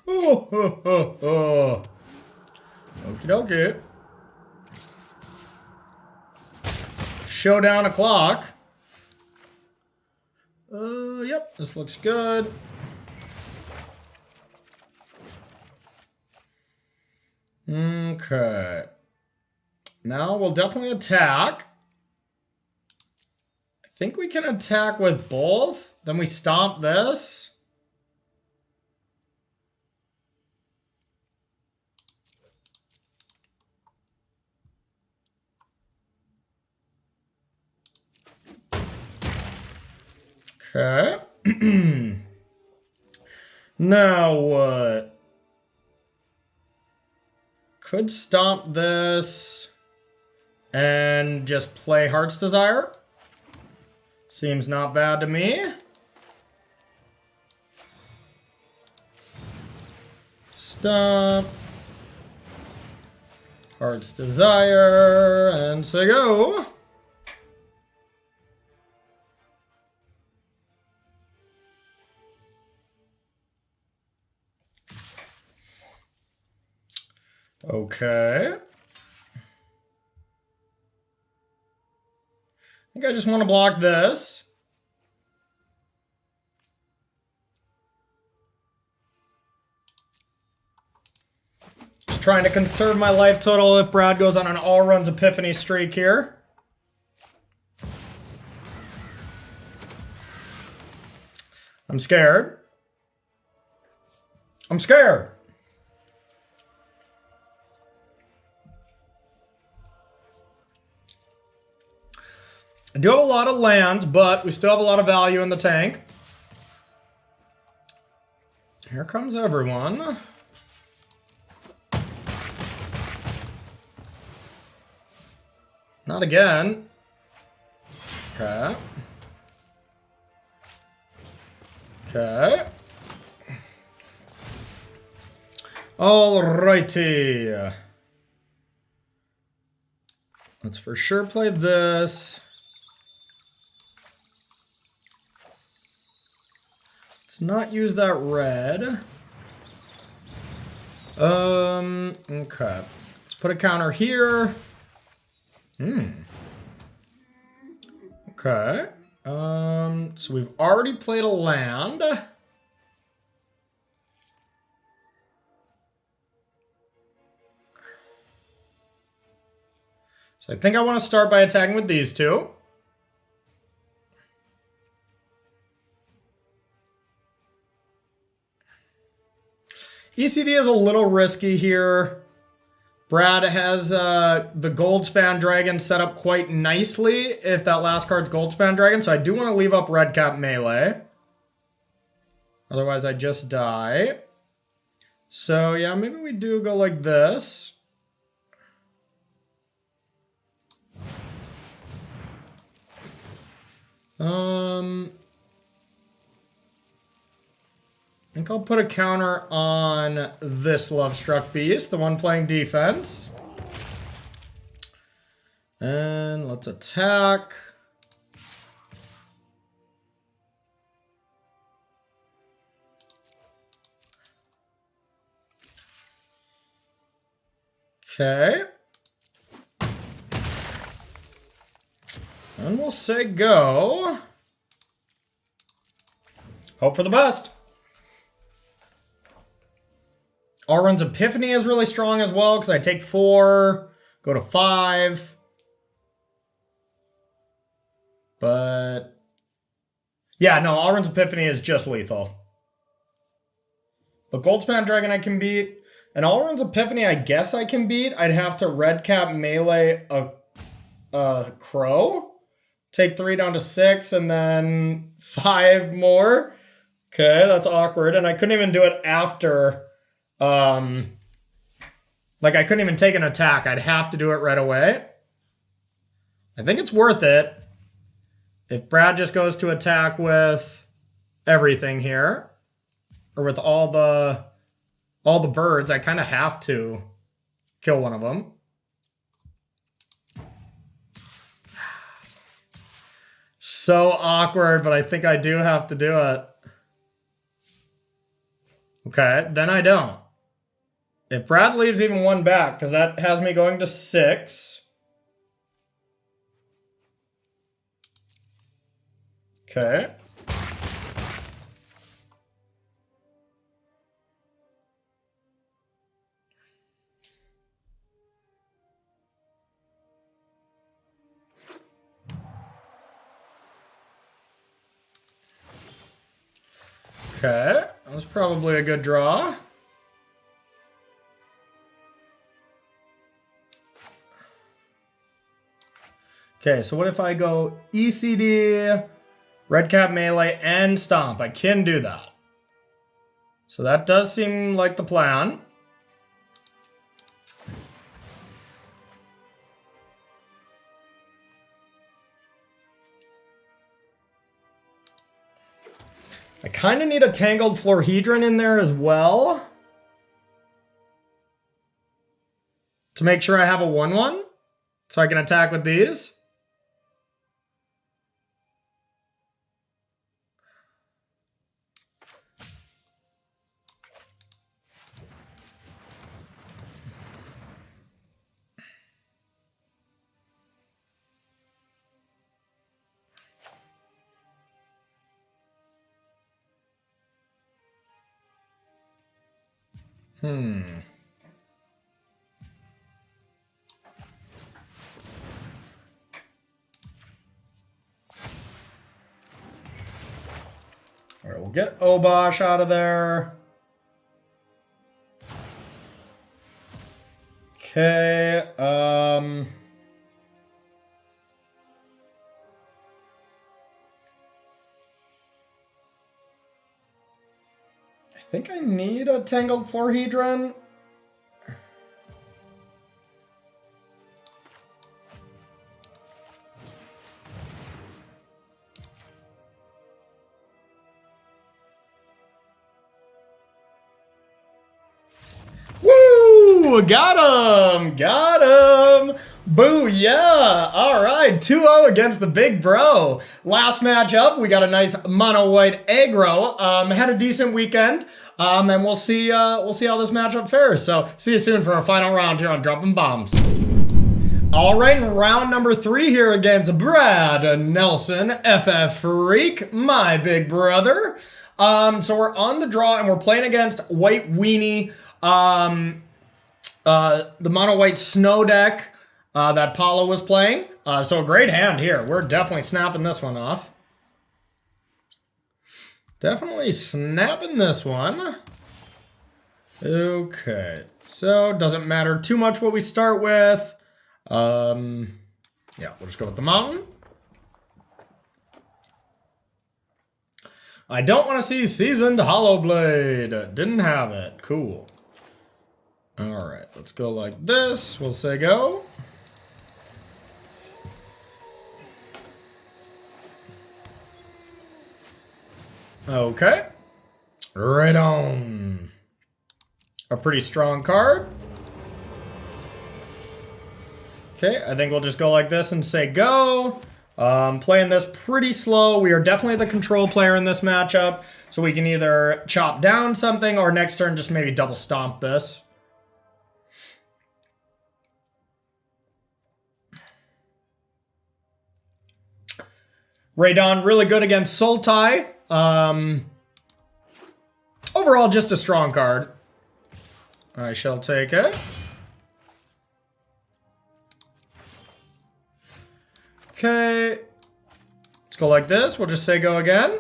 Oh. Okie dokie. Showdown o'clock. Yep, this looks good. Okay. Now we'll definitely attack. I think we can attack with both. Then we stomp this. Okay. Now what? Could stomp this and just play Heart's Desire. Seems not bad to me. Stomp. Heart's Desire. And say go. Okay. I think I just want to block this. Just trying to conserve my life total if Brad goes on an all-runs epiphany streak here. I'm scared. I'm scared. I do have a lot of lands, but we still have a lot of value in the tank. Here comes everyone. Not again. Okay. Okay. Alrighty. Let's for sure play this. Let's not use that red. Okay. Let's put a counter here. Okay. So we've already played a land. So I think I want to start by attacking with these two. ECD is a little risky here. Brad has the Goldspan Dragon set up quite nicely if that last card's Goldspan Dragon, so I do want to leave up Red Cap Melee. Otherwise, I just die. So, yeah, maybe we do go like this. I think I'll put a counter on this Lovestruck Beast, the one playing defense. And let's attack. Okay. And we'll say go. Hope for the best. Alrund's Epiphany is really strong as well because I take 4, go to 5. But yeah, no, Alrund's Epiphany is just lethal. But Goldspan Dragon I can beat. And Alrund's Epiphany I guess I can beat. I'd have to Red Cap Melee a Crow. Take 3 down to 6 and then 5 more. Okay, that's awkward. And I couldn't even do it after... like I couldn't even take an attack. I'd have to do it right away. I think it's worth it. If Brad just goes to attack with everything here, or with all the birds, I kind of have to kill one of them. So awkward, but I think I do have to do it. Okay, then I don't. If Brad leaves even one back, because that has me going to 6. Okay. Okay, that was probably a good draw. Okay, so what if I go ECD, Red Cap Melee, and Stomp? I can do that. So that does seem like the plan. I kind of need a Tangled Florhedron in there as well. To make sure I have a 1/1. So I can attack with these. All right, we'll get Obosh out of there. Okay, I think I need a Tangled Florhedron. Woo! Got him! Got him! Booyah! All right, 2-0 against the big bro. Last matchup, we got a nice mono white aggro. Had a decent weekend, and we'll see how this matchup fares. So see you soon for our final round here on Droppin Baums. All right, in round number 3 here against Brad Nelson, FF Freak, my big brother. So we're on the draw and we're playing against White Weenie, the mono white snow deck that Paulo was playing. So a great hand here. We're definitely snapping this one off. Definitely snapping this one. Okay. So, doesn't matter too much what we start with. Yeah, we'll just go with the mountain. I don't want to see Seasoned Hollow Blade. Didn't have it. Cool. Alright, let's go like this. We'll say go. Okay. Right on. A pretty strong card. Okay, I think we'll just go like this and say go. Playing this pretty slow. We are definitely the control player in this matchup, so we can either chop down something or next turn just maybe double stomp this. Radon, really good against Sultai. Overall, just a strong card. I shall take it. Okay. Let's go like this. We'll just say go again.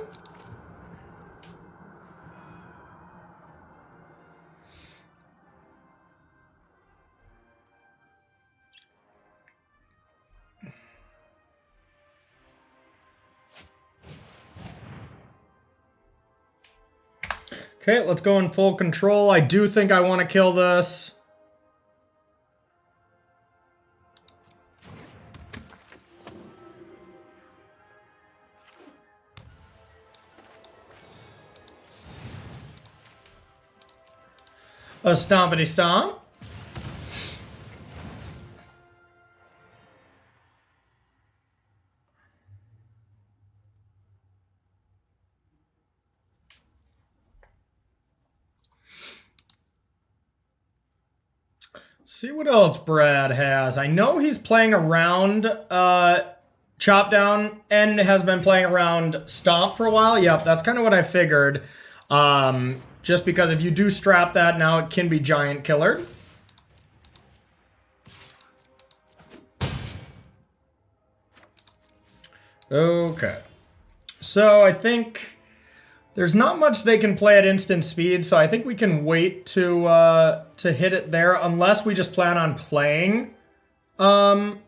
Okay, let's go in full control. I do think I want to kill this. A stompity stomp. See what else Brad has. I know he's playing around Chop Down and has been playing around Stomp for a while. Yep, that's kind of what I figured. Just because if you do strap that, now it can be Giant Killer. Okay. So I think there's not much they can play at instant speed, so I think we can wait to hit it there, unless we just plan on playing the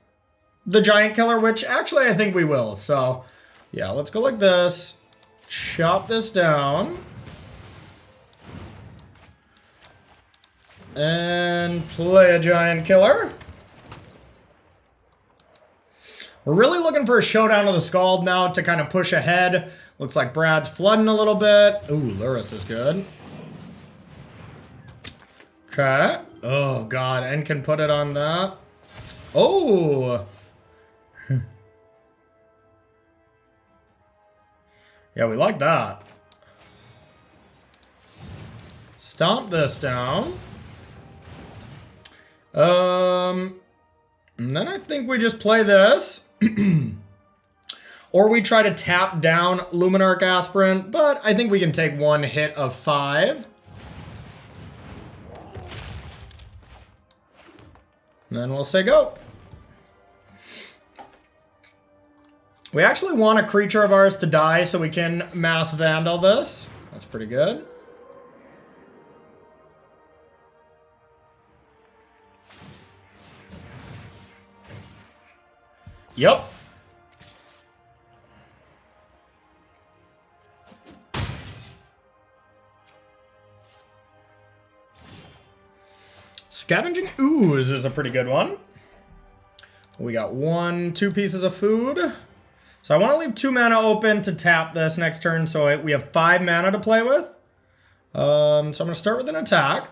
Giant Killer, which actually I think we will. So yeah, let's go like this. Chop this down. And play a Giant Killer. We're really looking for a showdown of the Scald now to kind of push ahead. Looks like Brad's flooding a little bit. Ooh, Luris is good. Okay. Oh, God. And can put it on that. Oh. Yeah, we like that. Stomp this down. And then I think we just play this. Or we try to tap down Luminarch Aspirant, but I think we can take one hit of 5. And then we'll say go. We actually want a creature of ours to die so we can Mass Vandal this. That's pretty good. Yep. Scavenging Ooze is a pretty good one. We got 2 pieces of food. So I want to leave 2 mana open to tap this next turn, so we have 5 mana to play with. So I'm going to start with an attack.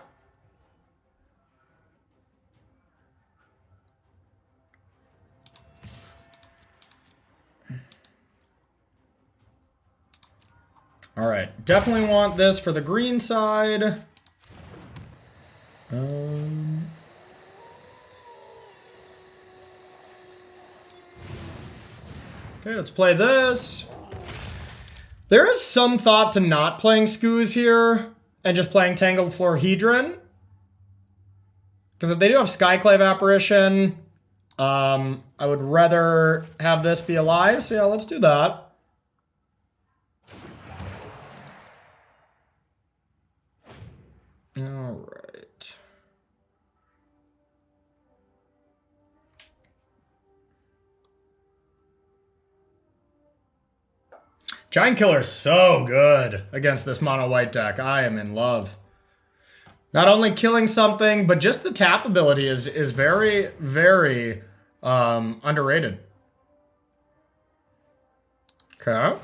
All right, definitely want this for the green side. Okay, let's play this. There is some thought to not playing Skoos here and just playing Tangled Florhedron. Because if they do have Skyclave Apparition, I would rather have this be alive. So yeah, let's do that. All right. Giant Killer is so good against this mono white deck. I am in love. Not only killing something, but just the tap ability is very, very underrated. Okay.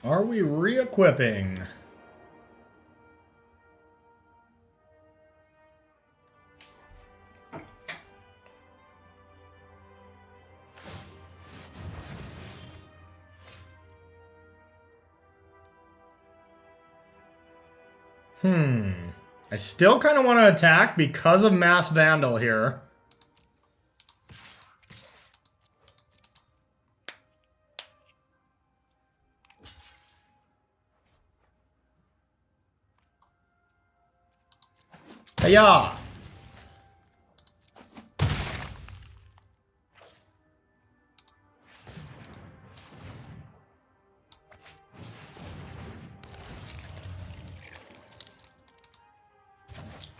Are we re-equipping? I still kind of want to attack because of Mass Vandal here. Hiya!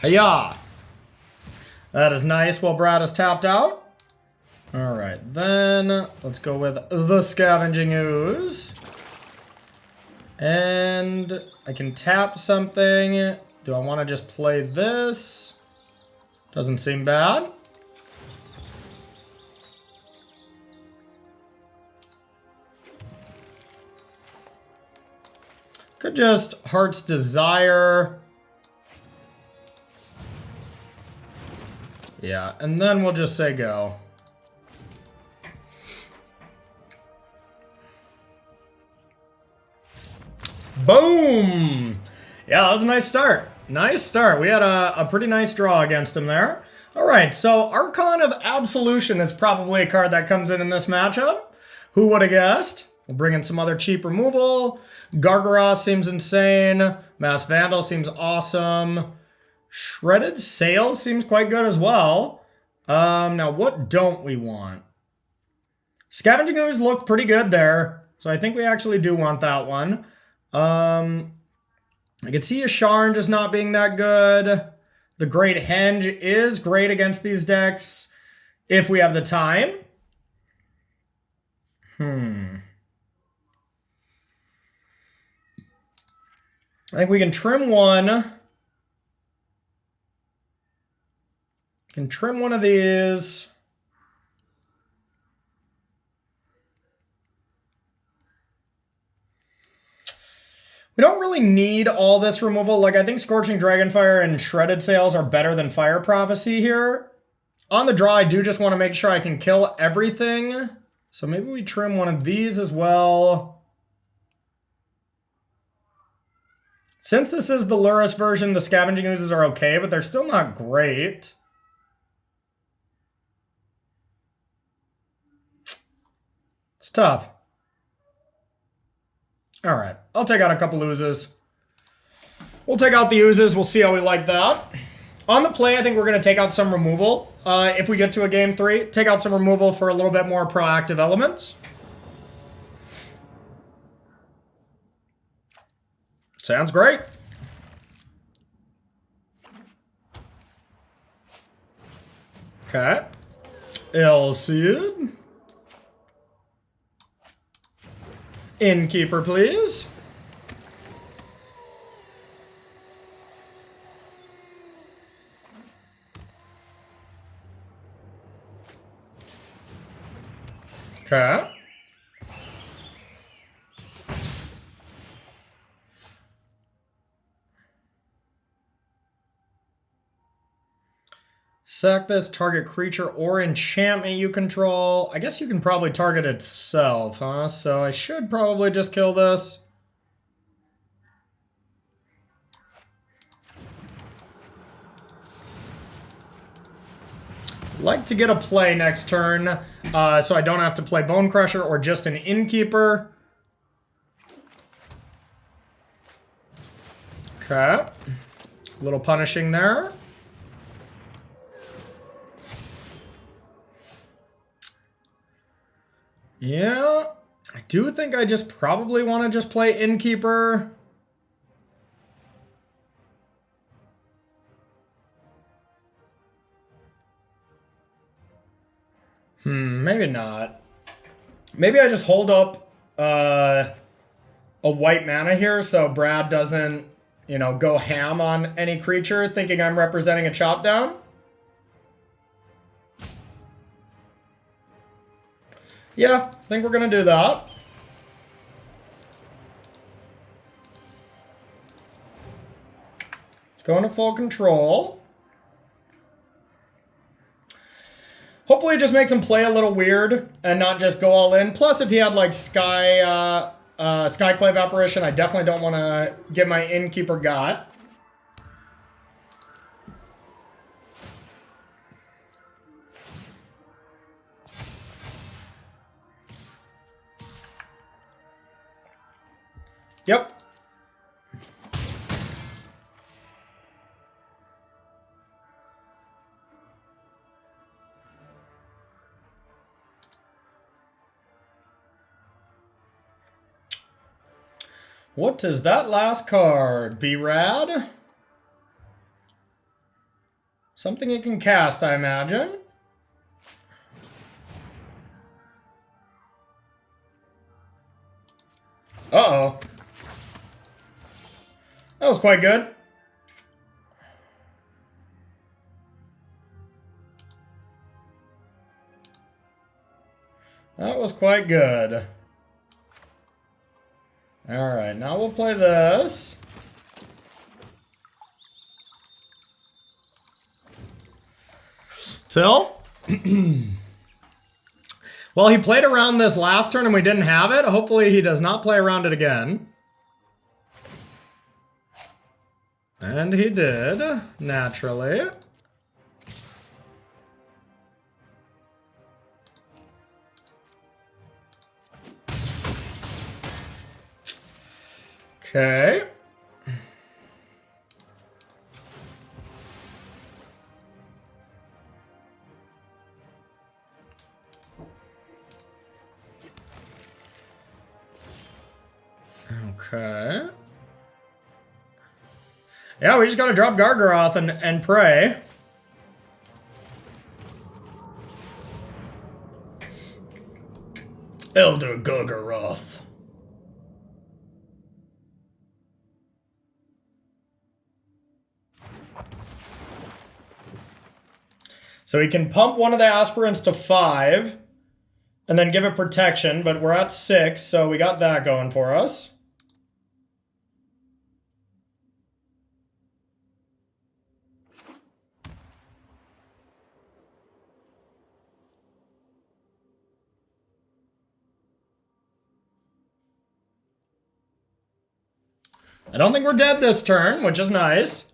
Hiya! That is nice while Brad is tapped out. Alright, then let's go with the Scavenging Ooze. And I can tap something. Do I want to just play this? Doesn't seem bad. Could just Heart's Desire. Yeah, and then we'll just say go. Boom! Yeah, that was a nice start. Nice start. We had a pretty nice draw against him there. All right, so Archon of Absolution is probably a card that comes in this matchup. Who would have guessed? We'll bring in some other cheap removal. Gargaroth seems insane. Mass Vandal seems awesome. Shredded Sail seems quite good as well. Now, what don't we want? Scavenging Ooze looked pretty good there, so I think we actually do want that one. I could see a Sharn just not being that good. The Great Henge is great against these decks if we have the time. I think we can trim one. Can trim one of these. We don't really need all this removal. Like, I think Scorching Dragonfire and Shredded Sails are better than Fire Prophecy here. On the draw, I do just want to make sure I can kill everything. So maybe we trim one of these as well. Since this is the Lurrus version, the Scavenging Oozes are okay, but they're still not great. It's tough. All right, I'll take out a couple oozes. We'll take out the oozes. We'll see how we like that. On the play, I think we're going to take out some removal. If we get to a game 3, take out some removal for a little bit more proactive elements. Sounds great. Okay. Elseid. Innkeeper, please. Okay. Sack this, target creature or enchantment you control. I guess you can probably target itself, huh? So I should probably just kill this. Like to get a play next turn, so I don't have to play Bone Crusher or just an Innkeeper. Okay. A little punishing there. Yeah, I do think I just probably want to just play Innkeeper. Maybe not. Maybe I just hold up a white mana here so Brad doesn't, you know, go ham on any creature thinking I'm representing a chop down. Yeah, I think we're going to do that. Let's go into full control. Hopefully it just makes him play a little weird and not just go all in. Plus, if he had like Skyclave Apparition, I definitely don't want to get my Innkeeper got. Yep. What is that last card? B-Rad? Something you can cast, I imagine. Uh-oh. That was quite good. That was quite good. Alright, now we'll play this. Till? Well, he played around this last turn and we didn't have it. Hopefully he does not play around it again. And he did, naturally. Okay. Okay. Yeah, we just gotta drop Gargaroth and pray. Elder Gargaroth. So he can pump one of the aspirants to 5 and then give it protection, but we're at 6, so we got that going for us. I don't think we're dead this turn, which is nice.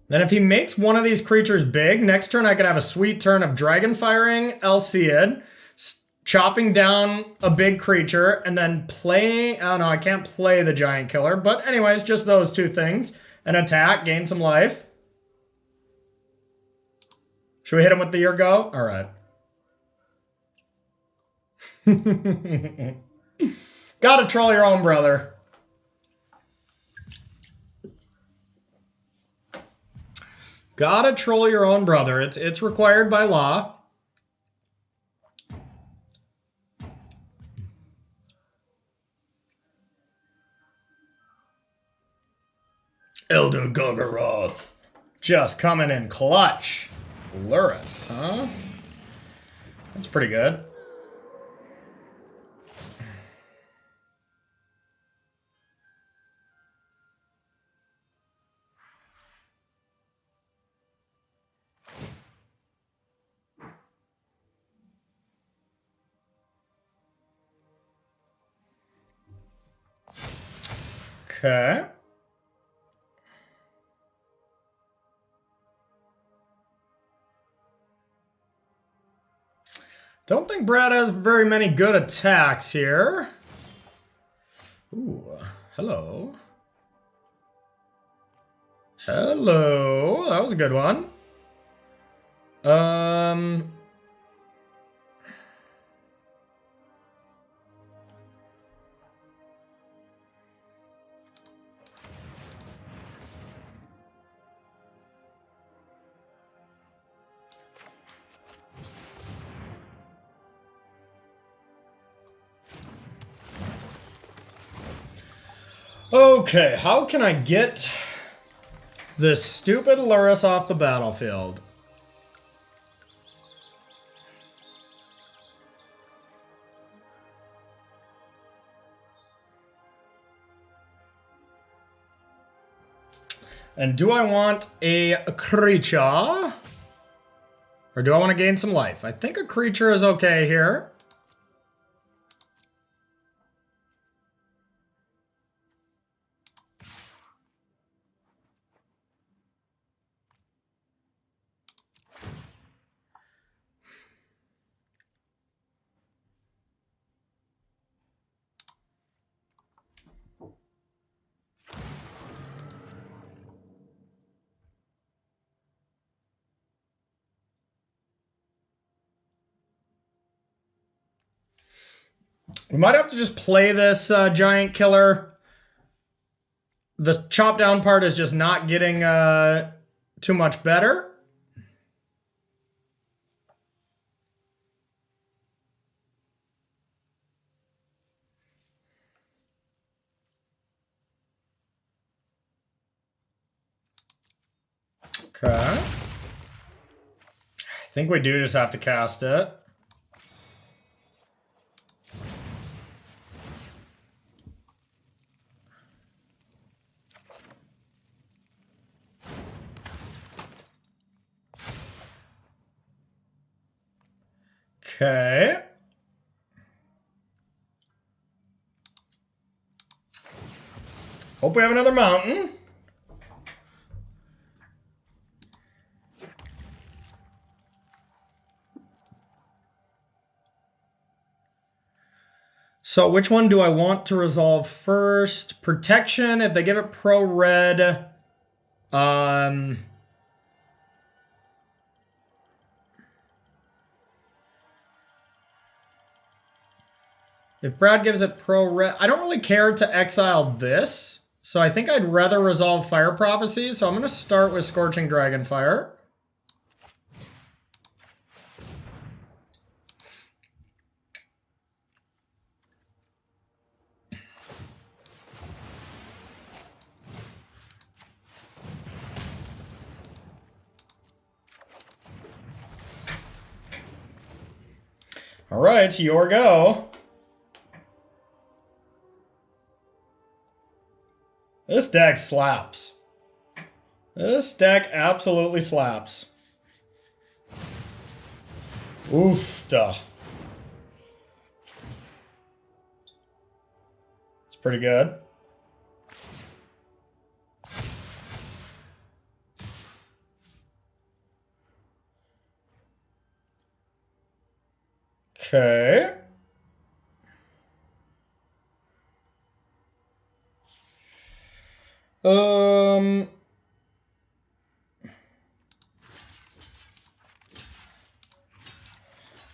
Then if he makes one of these creatures big, next turn I could have a sweet turn of Dragon Firing Alseid, chopping down a big creature, and then playing... Oh no, I can't play the Giant Killer, but anyways, just those two things. An attack, gain some life. Should we hit him with the Your Go? Alright. Gotta troll your own brother. Gotta troll your own brother. It's required by law. Elder Gargaroth. Just coming in clutch. Luris, huh? That's pretty good. Okay. Don't think Brad has very many good attacks here. Ooh, hello. Hello. That was a good one. Okay, how can I get this stupid Lurrus off the battlefield? And do I want a creature? Or do I want to gain some life? I think a creature is okay here. We might have to just play this giant killer. The chop down part is just not getting too much better. Okay. I think we do just have to cast it. Okay. Hope we have another mountain. So which one do I want to resolve first? Protection, if they give it pro red. If Brad gives it pro red, I don't really care to exile this. So I think I'd rather resolve Fire Prophecy. So I'm going to start with Scorching Dragonfire. All right, your go. This deck slaps. This deck absolutely slaps. Oof, duh. It's pretty good. Okay.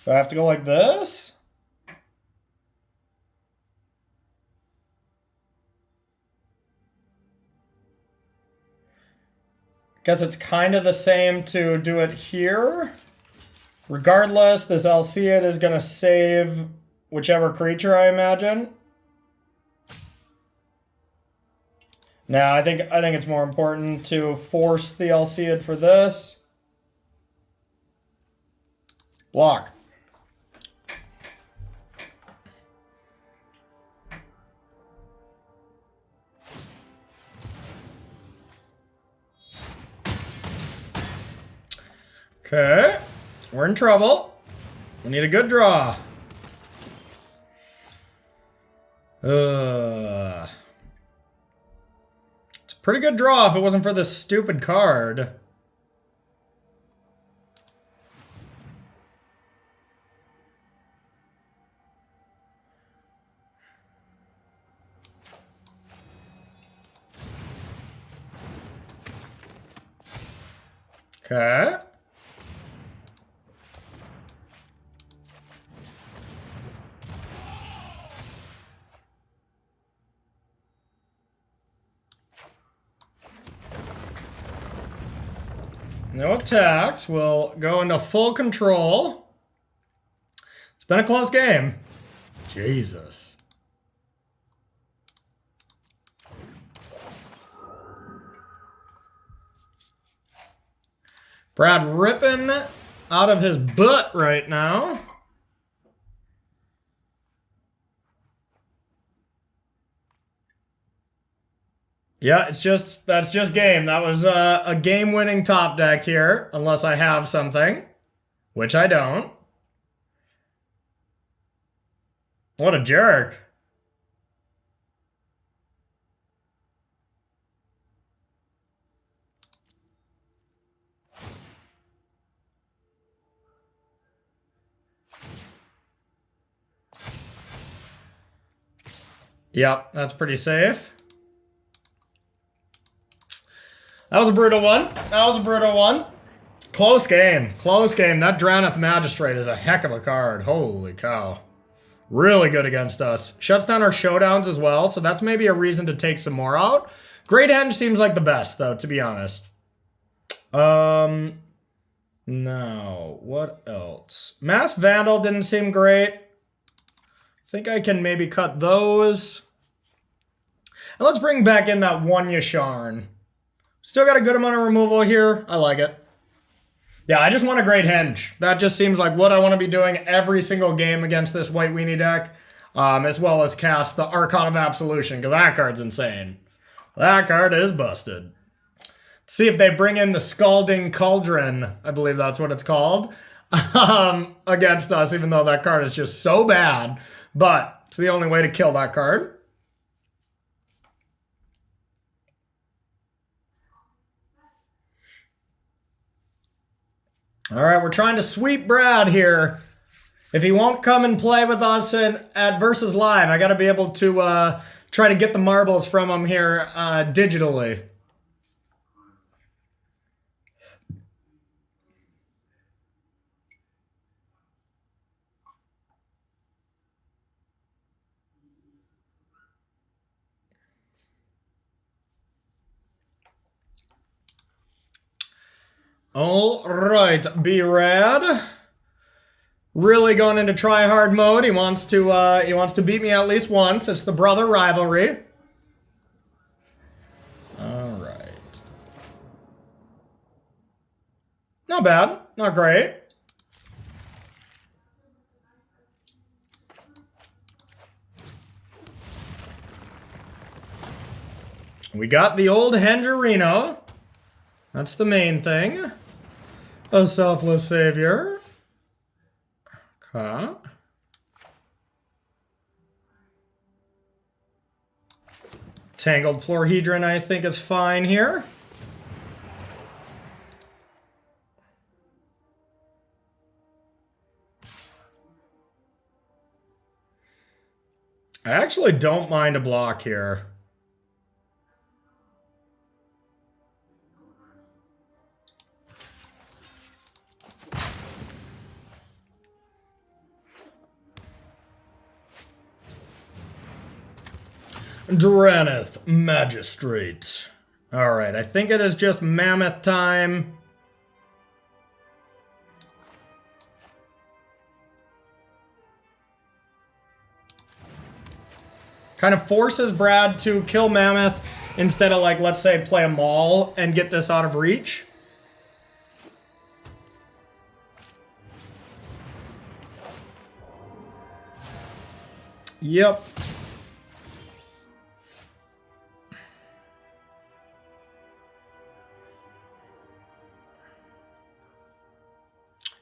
Do I have to go like this? Guess it's kind of the same to do it here. Regardless, this Alseid is going to save whichever creature, I imagine. Now, I think it's more important to force the Alseid for this. Block. Okay, we're in trouble. We need a good draw. It's a pretty good draw if it wasn't for this stupid card. Okay. No attacks. We'll go into full control. It's been a close game. Jesus. Brad ripping out of his butt right now. Yeah, that's just game. That was a game-winning top deck here, unless I have something, which I don't. What a jerk. Yep, that's pretty safe. That was a brutal one. That was a brutal one. Close game. Close game. That Drowneth Magistrate is a heck of a card. Holy cow. Really good against us. Shuts down our showdowns as well, so that's maybe a reason to take some more out. Great Henge seems like the best, though, to be honest. Now, what else? Mass Vandal didn't seem great. I think I can maybe cut those. And let's bring back in that one Yasharn. Still got a good amount of removal here. I like it. Yeah, I just want a Great Henge. That just seems like what I want to be doing every single game against this White Weenie deck. As well as cast the Archon of Absolution, because that card's insane. That card is busted. Let's see if they bring in the Scalding Cauldron, I believe that's what it's called, against us, even though that card is just so bad. But it's the only way to kill that card. All right, we're trying to sweep Brad here. If he won't come and play with us at Versus Live, I got to be able to try to get the marbles from him here digitally. All right, B-Rad. Really going into try-hard mode. He wants to beat me at least once. It's the brother rivalry. All right. Not bad. Not great. We got the old Hengerino. That's the main thing. A selfless savior. Okay. Tangled Florhedron, I think, is fine here. I actually don't mind a block here. Droppin Magistrate. Alright, I think it is just Mammoth time. Kind of forces Brad to kill Mammoth instead of, like, let's say, play a Maul and get this out of reach. Yep.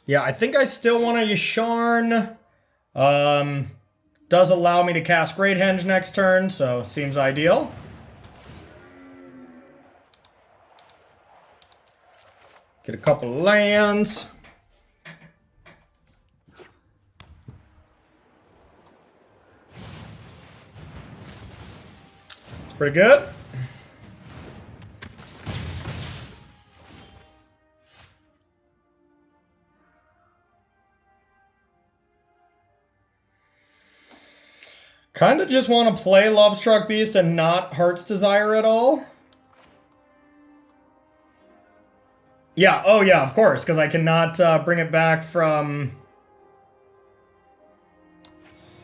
Yeah, I think I still want a Yasharn. Does allow me to cast Great Henge next turn, so seems ideal. Get a couple lands. It's pretty good. Kind of just want to play Lovestruck Beast and not Heart's Desire at all. Yeah, oh yeah, of course, because I cannot bring it back from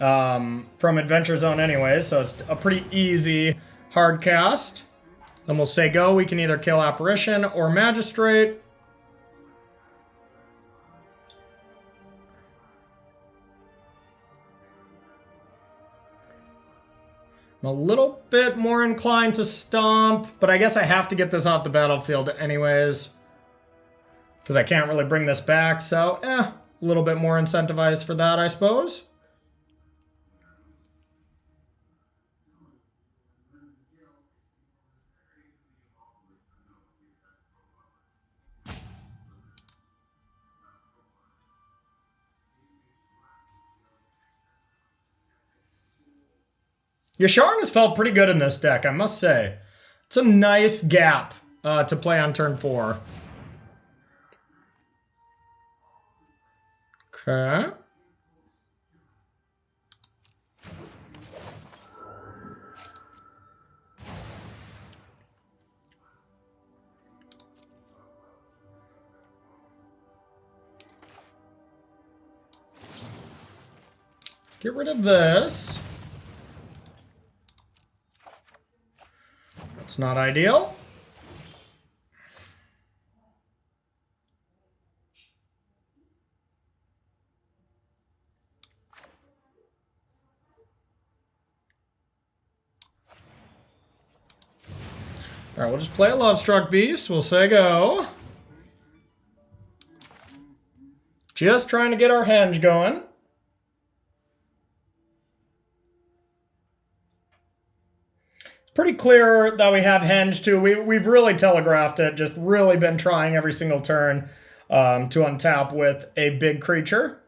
Adventure Zone anyway, so it's a pretty easy hard cast. Then we'll say go. We can either kill Apparition or Magistrate. I'm a little bit more inclined to Stomp, but I guess I have to get this off the battlefield anyways, because I can't really bring this back, so a little bit more incentivized for that, I suppose. Yasharn has felt pretty good in this deck, I must say. It's a nice gap to play on turn 4. Okay. Get rid of this. That's not ideal. Alright, we'll just play a Lovestruck Beast. We'll say go. Just trying to get our henge going. Pretty clear that we have henge too. We've really telegraphed it, just really been trying every single turn to untap with a big creature.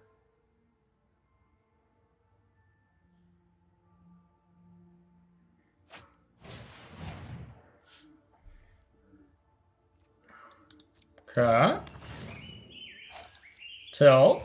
Okay. Tilt.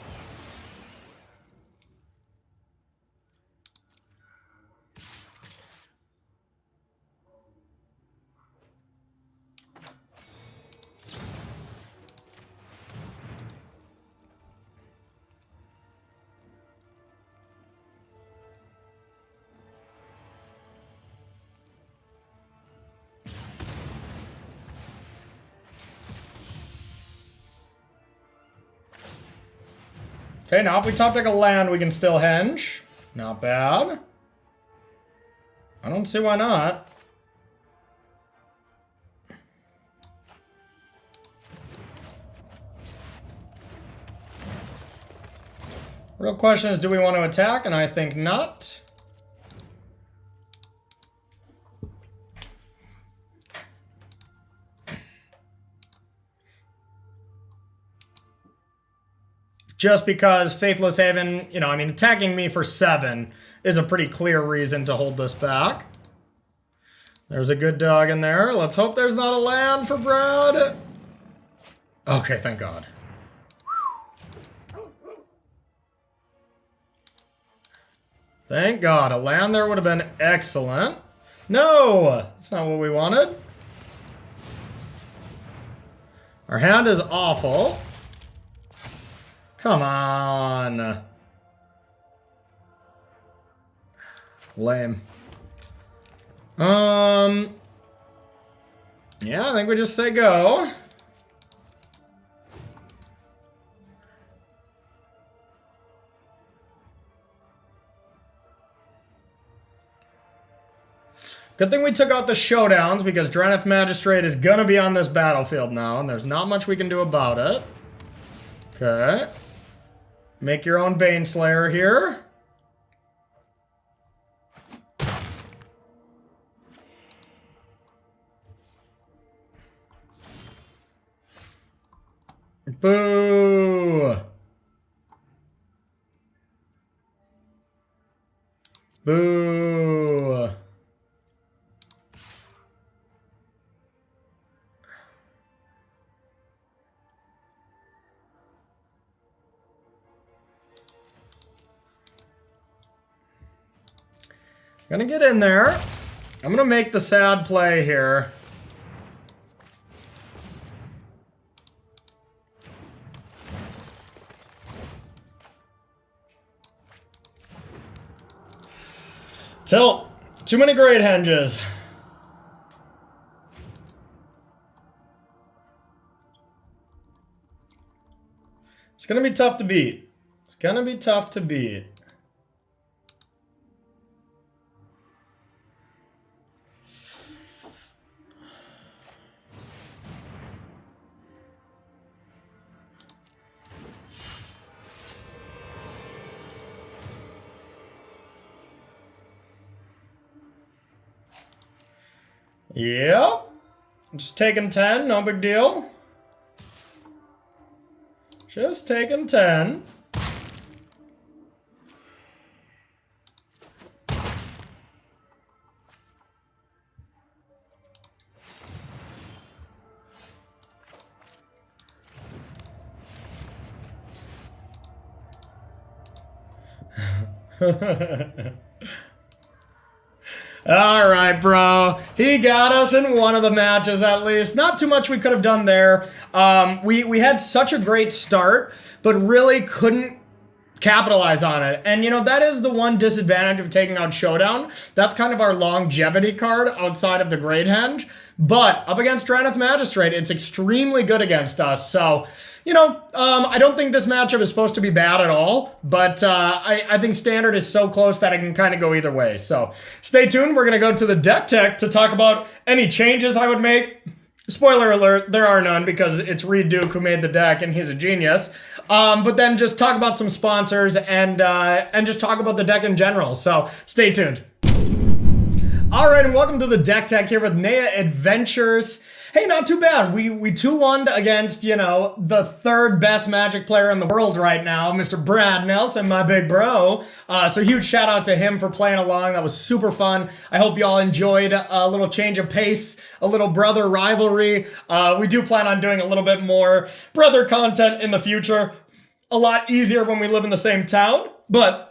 Okay, now if we top deck a land, we can still henge. Not bad. I don't see why not. Real question is, do we want to attack? And I think not. Just because Faithless Haven, you know, I mean, attacking me for 7 is a pretty clear reason to hold this back. There's a good dog in there. Let's hope there's not a land for Brad. Okay, thank God. Thank God. A land there would have been excellent. No! That's not what we wanted. Our hand is awful. Come on. Lame. Yeah, I think we just say go. Good thing we took out the showdowns, because Draneth Magistrate is gonna be on this battlefield now, and there's not much we can do about it. Okay. Make your own Baneslayer here. Boo! Boo! Gonna get in there. I'm gonna make the sad play here. Tilt. Too many great henges. It's gonna be tough to beat. It's gonna be tough to beat. Yep. Just taking 10, no big deal. Just taking 10. All right, bro. He got us in one of the matches, at least. Not too much we could have done there. We had such a great start, but really couldn't capitalize on it. And, you know, that is the one disadvantage of taking out Showdown. That's kind of our longevity card outside of the Great Henge. But up against Drannith Magistrate, it's extremely good against us. So, you know, I don't think this matchup is supposed to be bad at all, but I think Standard is so close that I can kind of go either way. So stay tuned. We're going to go to the deck tech to talk about any changes I would make. Spoiler alert, there are none because it's Reed Duke who made the deck and he's a genius. But then just talk about some sponsors and just talk about the deck in general. So stay tuned. All right, and welcome to the deck tech here with Naya Adventures. Hey, not too bad. We 2-1'd against, you know, the third best Magic player in the world right now, Mr. Brad Nelson, my big bro. So huge shout out to him for playing along. That was super fun. I hope y'all enjoyed a little change of pace, a little brother rivalry. We do plan on doing a little bit more brother content in the future. A lot easier when we live in the same town, but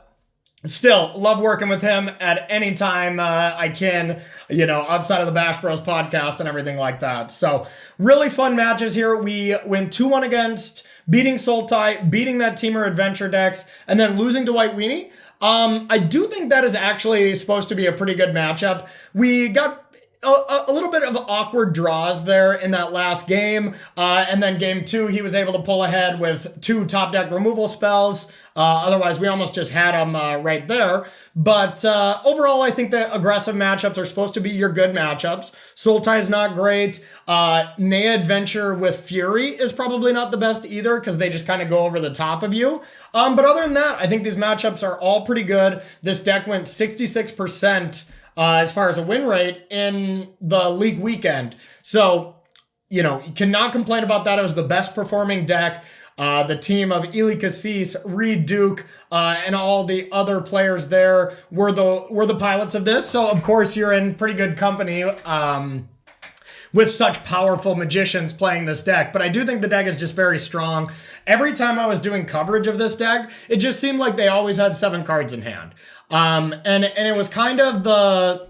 still, love working with him at any time I can, you know, outside of the Bash Bros podcast and everything like that. So, really fun matches here. We went 2-1 against, beating Sultai, beating that Temur Adventure decks, and then losing to White Weenie. I do think that is actually supposed to be a pretty good matchup. We got a little bit of awkward draws there in that last game. And then game 2, he was able to pull ahead with 2 top deck removal spells. Otherwise, we almost just had him right there. But overall, I think the aggressive matchups are supposed to be your good matchups. Sultai is not great. Naya Adventure with Fury is probably not the best either because they just kind of go over the top of you. But other than that, I think these matchups are all pretty good. This deck went 66%. As far as a win rate in the league weekend. So, you know, you cannot complain about that. It was the best performing deck. The team of Eli Cassis, Reed Duke, and all the other players there were the pilots of this. So, of course, you're in pretty good company with such powerful magicians playing this deck. But I do think the deck is just very strong. Every time I was doing coverage of this deck, it just seemed like they always had 7 cards in hand. And it was kind of the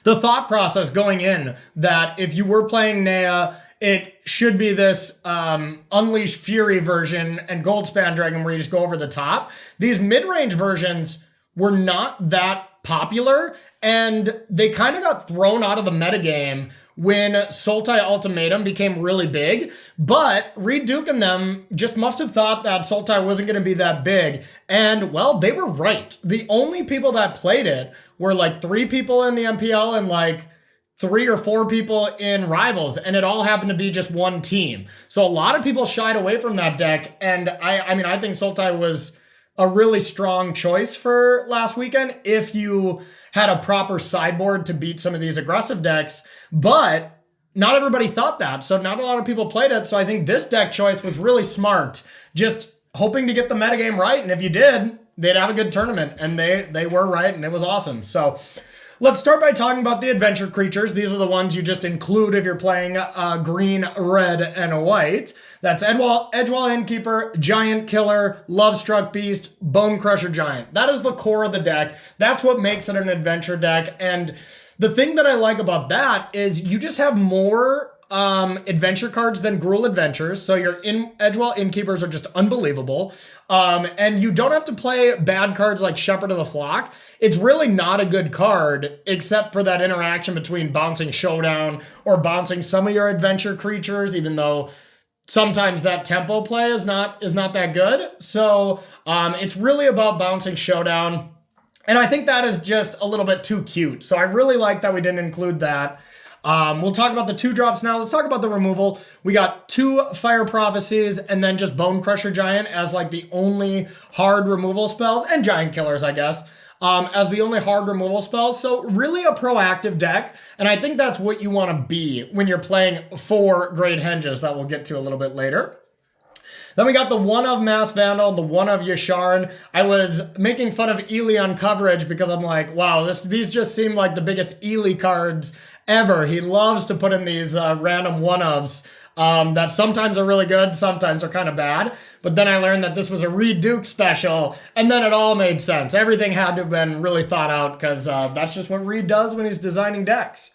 thought process going in that if you were playing Naya, it should be this Unleash Fury version and Goldspan Dragon where you just go over the top. These mid-range versions were not that popular, and they kind of got thrown out of the metagame when Sultai Ultimatum became really big. But Reed Duke and them just must have thought that Sultai wasn't going to be that big. And, well, they were right. The only people that played it were like 3 people in the MPL and like 3 or 4 people in Rivals, and it all happened to be just one team. So a lot of people shied away from that deck, and I mean, I think Sultai was a really strong choice for last weekend if you had a proper sideboard to beat some of these aggressive decks, but not everybody thought that, so not a lot of people played it, so I think this deck choice was really smart, just hoping to get the metagame right, and if you did, they'd have a good tournament, and they were right, and it was awesome. So let's start by talking about the adventure creatures. These are the ones you just include if you're playing green, red, and white. That's Edgewall Innkeeper, Giant Killer, Lovestruck Beast, Bone Crusher Giant. That is the core of the deck. That's what makes it an adventure deck. And the thing that I like about that is you just have more adventure cards than Gruul Adventures. So your Edgewall Innkeepers are just unbelievable. And you don't have to play bad cards like Shepherd of the Flock. It's really not a good card, except for that interaction between bouncing Showdown or bouncing some of your adventure creatures, even though sometimes that tempo play is not that good. So it's really about bouncing Showdown. And I think that is just a little bit too cute. So I really like that we didn't include that. We'll talk about the 2-drops now. Let's talk about the removal. We got 2 Fire Prophecies and then just Bone Crusher Giant as like the only hard removal spells, and Giant Killers, I guess, as the only hard removal spells. So really a proactive deck, and I think that's what you want to be when you're playing 4 Great Henges that we'll get to a little bit later. Then we got the 1 of Mass Vandal, the 1 of Yasharn. I was making fun of Ely on coverage because I'm like, wow, these just seem like the biggest Ely cards ever. He loves to put in these random 1-ofs that sometimes are really good, sometimes are kind of bad. But then I learned that this was a Reed Duke special, and then it all made sense. Everything had to have been really thought out because that's just what Reed does when he's designing decks.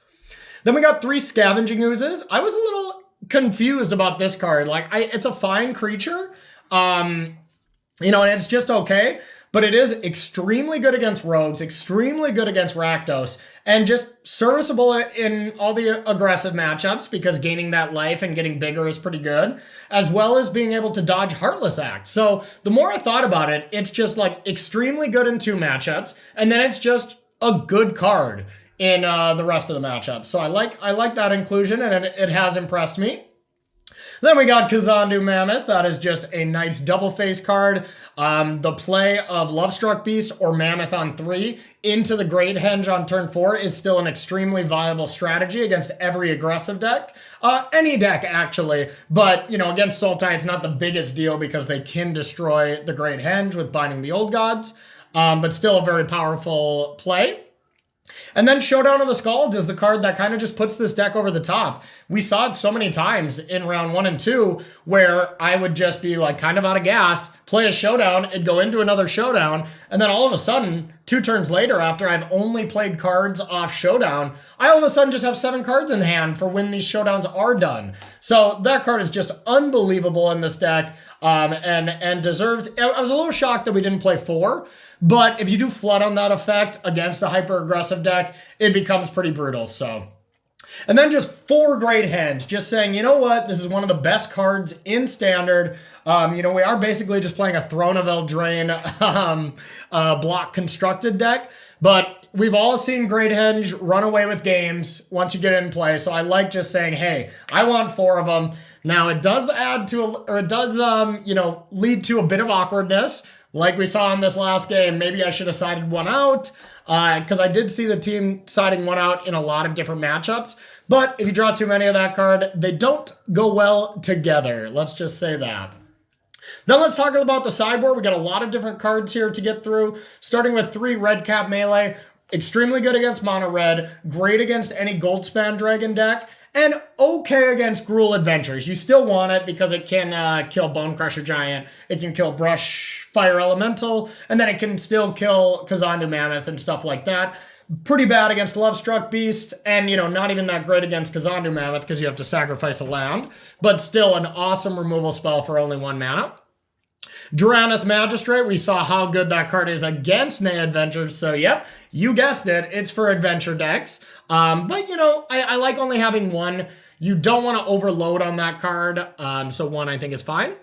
Then we got 3 Scavenging Oozes. I was a little confused about this card. Like, it's a fine creature, and it's just okay, but it is extremely good against rogues, extremely good against Rakdos, and just serviceable in all the aggressive matchups because gaining that life and getting bigger is pretty good, as well as being able to dodge Heartless Act. So the more I thought about it, it's just like extremely good in 2 matchups, and then it's just a good card in the rest of the matchups. So I like that inclusion, and it has impressed me. Then we got Kazandu Mammoth. That is just a nice double face card. The play of Lovestruck Beast or Mammoth on 3 into the Great Henge on turn 4 is still an extremely viable strategy against every aggressive deck. Any deck, actually. But, against Sultai, it's not the biggest deal because they can destroy the Great Henge with Binding the Old Gods. But still a very powerful play. And then Showdown of the Scalds is the card that kind of just puts this deck over the top. We saw it so many times in round 1 and 2 where I would just be like kind of out of gas, play a Showdown, and go into another Showdown, and then all of a sudden, 2 turns later after I've only played cards off Showdown, I all of a sudden just have 7 cards in hand for when these Showdowns are done. So that card is just unbelievable in this deck, and deserves... I was a little shocked that we didn't play 4, but if you do flood on that effect against a hyper-aggressive deck, it becomes pretty brutal, so... And then just 4 Great Henge, just saying, you know what, this is one of the best cards in Standard. We are basically just playing a Throne of Eldraine block constructed deck, but we've all seen Great Henge run away with games once you get in play, so I like just saying, hey, I want 4 of them. Now, it does add to, lead to a bit of awkwardness, like we saw in this last game. Maybe I should have sided one out, because I did see the team siding one out in a lot of different matchups. But if you draw too many of that card, they don't go well together. Let's just say that. Then let's talk about the sideboard. We got a lot of different cards here to get through, starting with 3 Red Cap Melee. Extremely good against mono red, great against any Goldspan Dragon deck, and okay against Gruul Adventures. You still want it because it can kill Bone Crusher Giant, it can kill Brush Fire Elemental, and then it can still kill Kazandu Mammoth and stuff like that. Pretty bad against Lovestruck Beast, and not even that great against Kazandu Mammoth because you have to sacrifice a land, but still an awesome removal spell for only 1 mana. Durannith Magistrate, we saw how good that card is against Naya Adventures, so yep, you guessed it, it's for adventure decks. But I like only having 1. You don't want to overload on that card, so 1 I think is fine.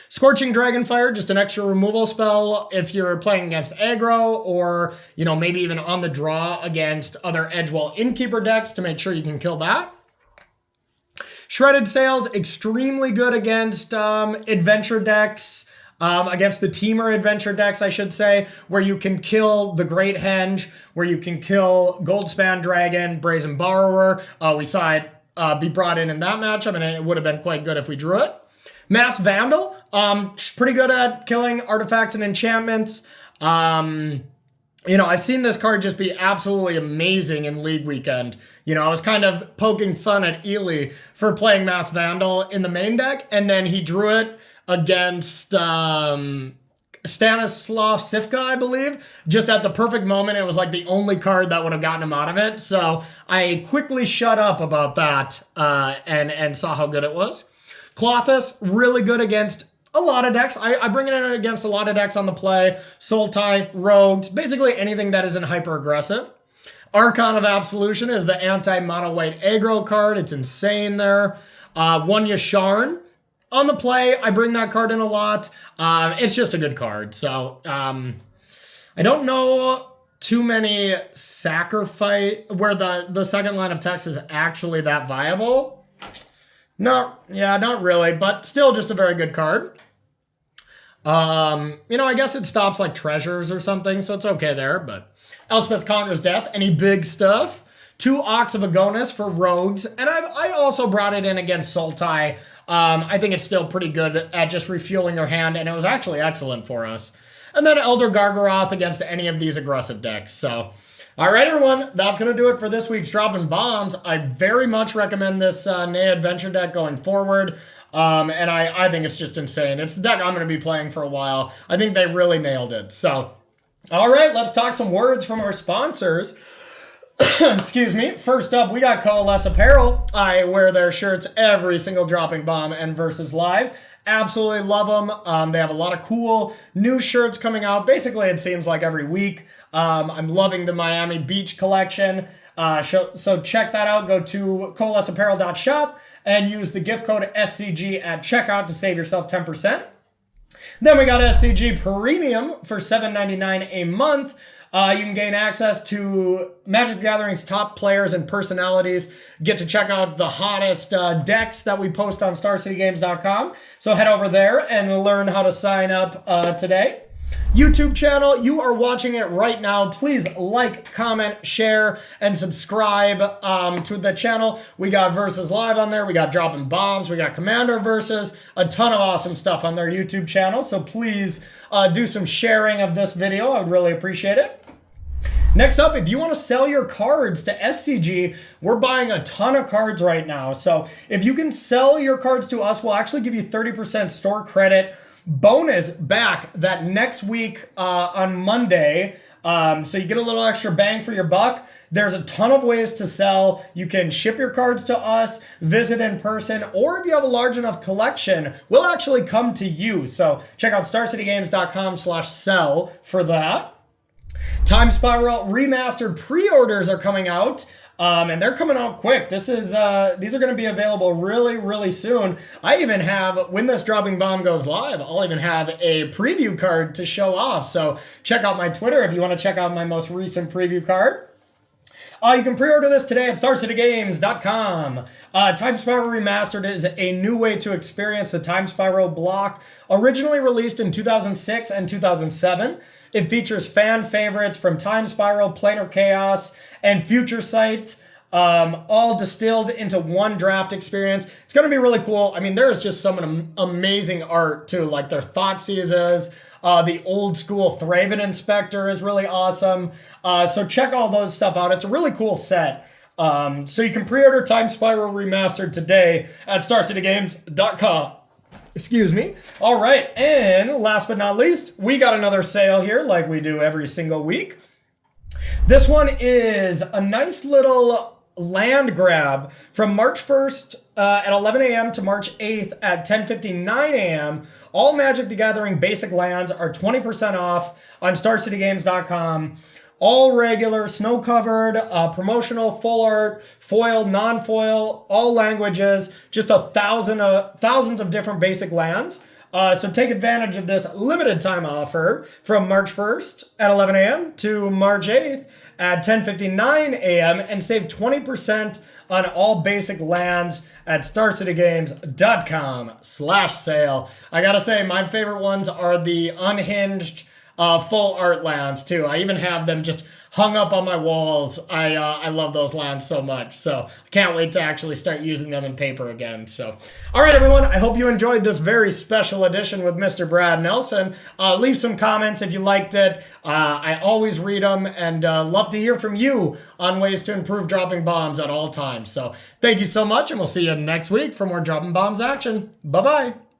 Scorching Dragonfire, just an extra removal spell if you're playing against aggro, or maybe even on the draw against other Edgewall Innkeeper decks to make sure you can kill that. Shredded Sails, extremely good against adventure decks, against the Temur adventure decks, I should say, where you can kill the Great Henge, where you can kill Goldspan Dragon, Brazen Borrower. We saw it be brought in that matchup, and it would have been quite good if we drew it. Mass Vandal, pretty good at killing artifacts and enchantments. I've seen this card just be absolutely amazing in League Weekend. I was kind of poking fun at Ely for playing Mass Vandal in the main deck, and then he drew it against Stanislav Sivka, I believe, just at the perfect moment. It was like the only card that would have gotten him out of it. So I quickly shut up about that and saw how good it was. Klothys, really good against a lot of decks. I bring it in against a lot of decks on the play. Sultai, Rogues, basically anything that isn't hyper aggressive. Archon of Absolution is the anti-mono white aggro card. It's insane there. One Yasharn. On the play, I bring that card in a lot. It's just a good card. So I don't know too many sacrifice where the second line of text is actually that viable. Not really, but still just a very good card. I guess it stops like treasures or something, so it's okay there, but Elspeth Conquers Death, any big stuff. 2 Ox of Agonis for Rogues, and I also brought it in against Sultai. I think it's still pretty good at just refueling your hand, and it was actually excellent for us. And then Elder Gargaroth against any of these aggressive decks, so... All right, everyone, that's going to do it for this week's Droppin Bombs. I very much recommend this Naya Adventure deck going forward, and I think it's just insane. It's the deck I'm going to be playing for a while. I think they really nailed it. So, all right, let's talk some words from our sponsors. Excuse me. First up, we got Coalesce Apparel. I wear their shirts every single Dropping Bomb and Versus Live. Absolutely love them. They have a lot of cool new shirts coming out. Basically, it seems like every week. I'm loving the Miami Beach collection. So check that out. Go to coalesceapparel.shop and use the gift code SCG at checkout to save yourself 10%. Then we got SCG Premium for $7.99 a month. You can gain access to Magic the Gathering's top players and personalities. Get to check out the hottest decks that we post on StarCityGames.com. So head over there and learn how to sign up today. YouTube channel, you are watching it right now. Please like, comment, share, and subscribe to the channel. We got Versus Live on there. We got Droppin Bombs. We got Commander Versus. A ton of awesome stuff on their YouTube channel. So please do some sharing of this video. I would really appreciate it. Next up, if you want to sell your cards to SCG, we're buying a ton of cards right now. So if you can sell your cards to us, we'll actually give you 30% store credit bonus back that next week on Monday. So you get a little extra bang for your buck. There's a ton of ways to sell. You can ship your cards to us, visit in person, or if you have a large enough collection, we'll actually come to you. So check out starcitygames.com/sell for that. Time Spiral Remastered pre-orders are coming out. And they're coming out quick. These are going to be available really, really soon. I even have, when this Dropping Bomb goes live, I'll even have a preview card to show off. So check out my Twitter if you want to check out my most recent preview card. You can pre-order this today at StarCityGames.com. Time Spiral Remastered is a new way to experience the Time Spiral block. Originally released in 2006 and 2007, it features fan favorites from Time Spiral, Planar Chaos, and Future Sight, all distilled into one draft experience. It's going to be really cool. I mean, there is just some amazing art too, like their Thoughtseizes. The old school Thraven Inspector is really awesome. So check all those stuff out. It's a really cool set. So you can pre-order Time Spiral Remastered today at StarCityGames.com. Excuse me. All right. And last but not least, we got another sale here like we do every single week. This one is a nice little land grab from March 1st at 11 a.m. to March 8th at 10:59 a.m. All Magic the Gathering basic lands are 20% off on StarCityGames.com. All regular, snow-covered, promotional, full art, foil, non-foil, all languages, just thousands of different basic lands. So take advantage of this limited time offer from March 1st at 11 a.m. to March 8th at 10:59 a.m. and save 20% on all basic lands at StarCityGames.com/sale. I gotta say, my favorite ones are the unhinged full art lands too. I even have them just hung up on my walls. I love those lands so much. So I can't wait to actually start using them in paper again. So, all right, everyone. I hope you enjoyed this very special edition with Mr. Brad Nelson. Leave some comments if you liked it. I always read them and love to hear from you on ways to improve dropping bombs at all times. So thank you so much, and we'll see you next week for more Droppin Bombs action. Bye-bye.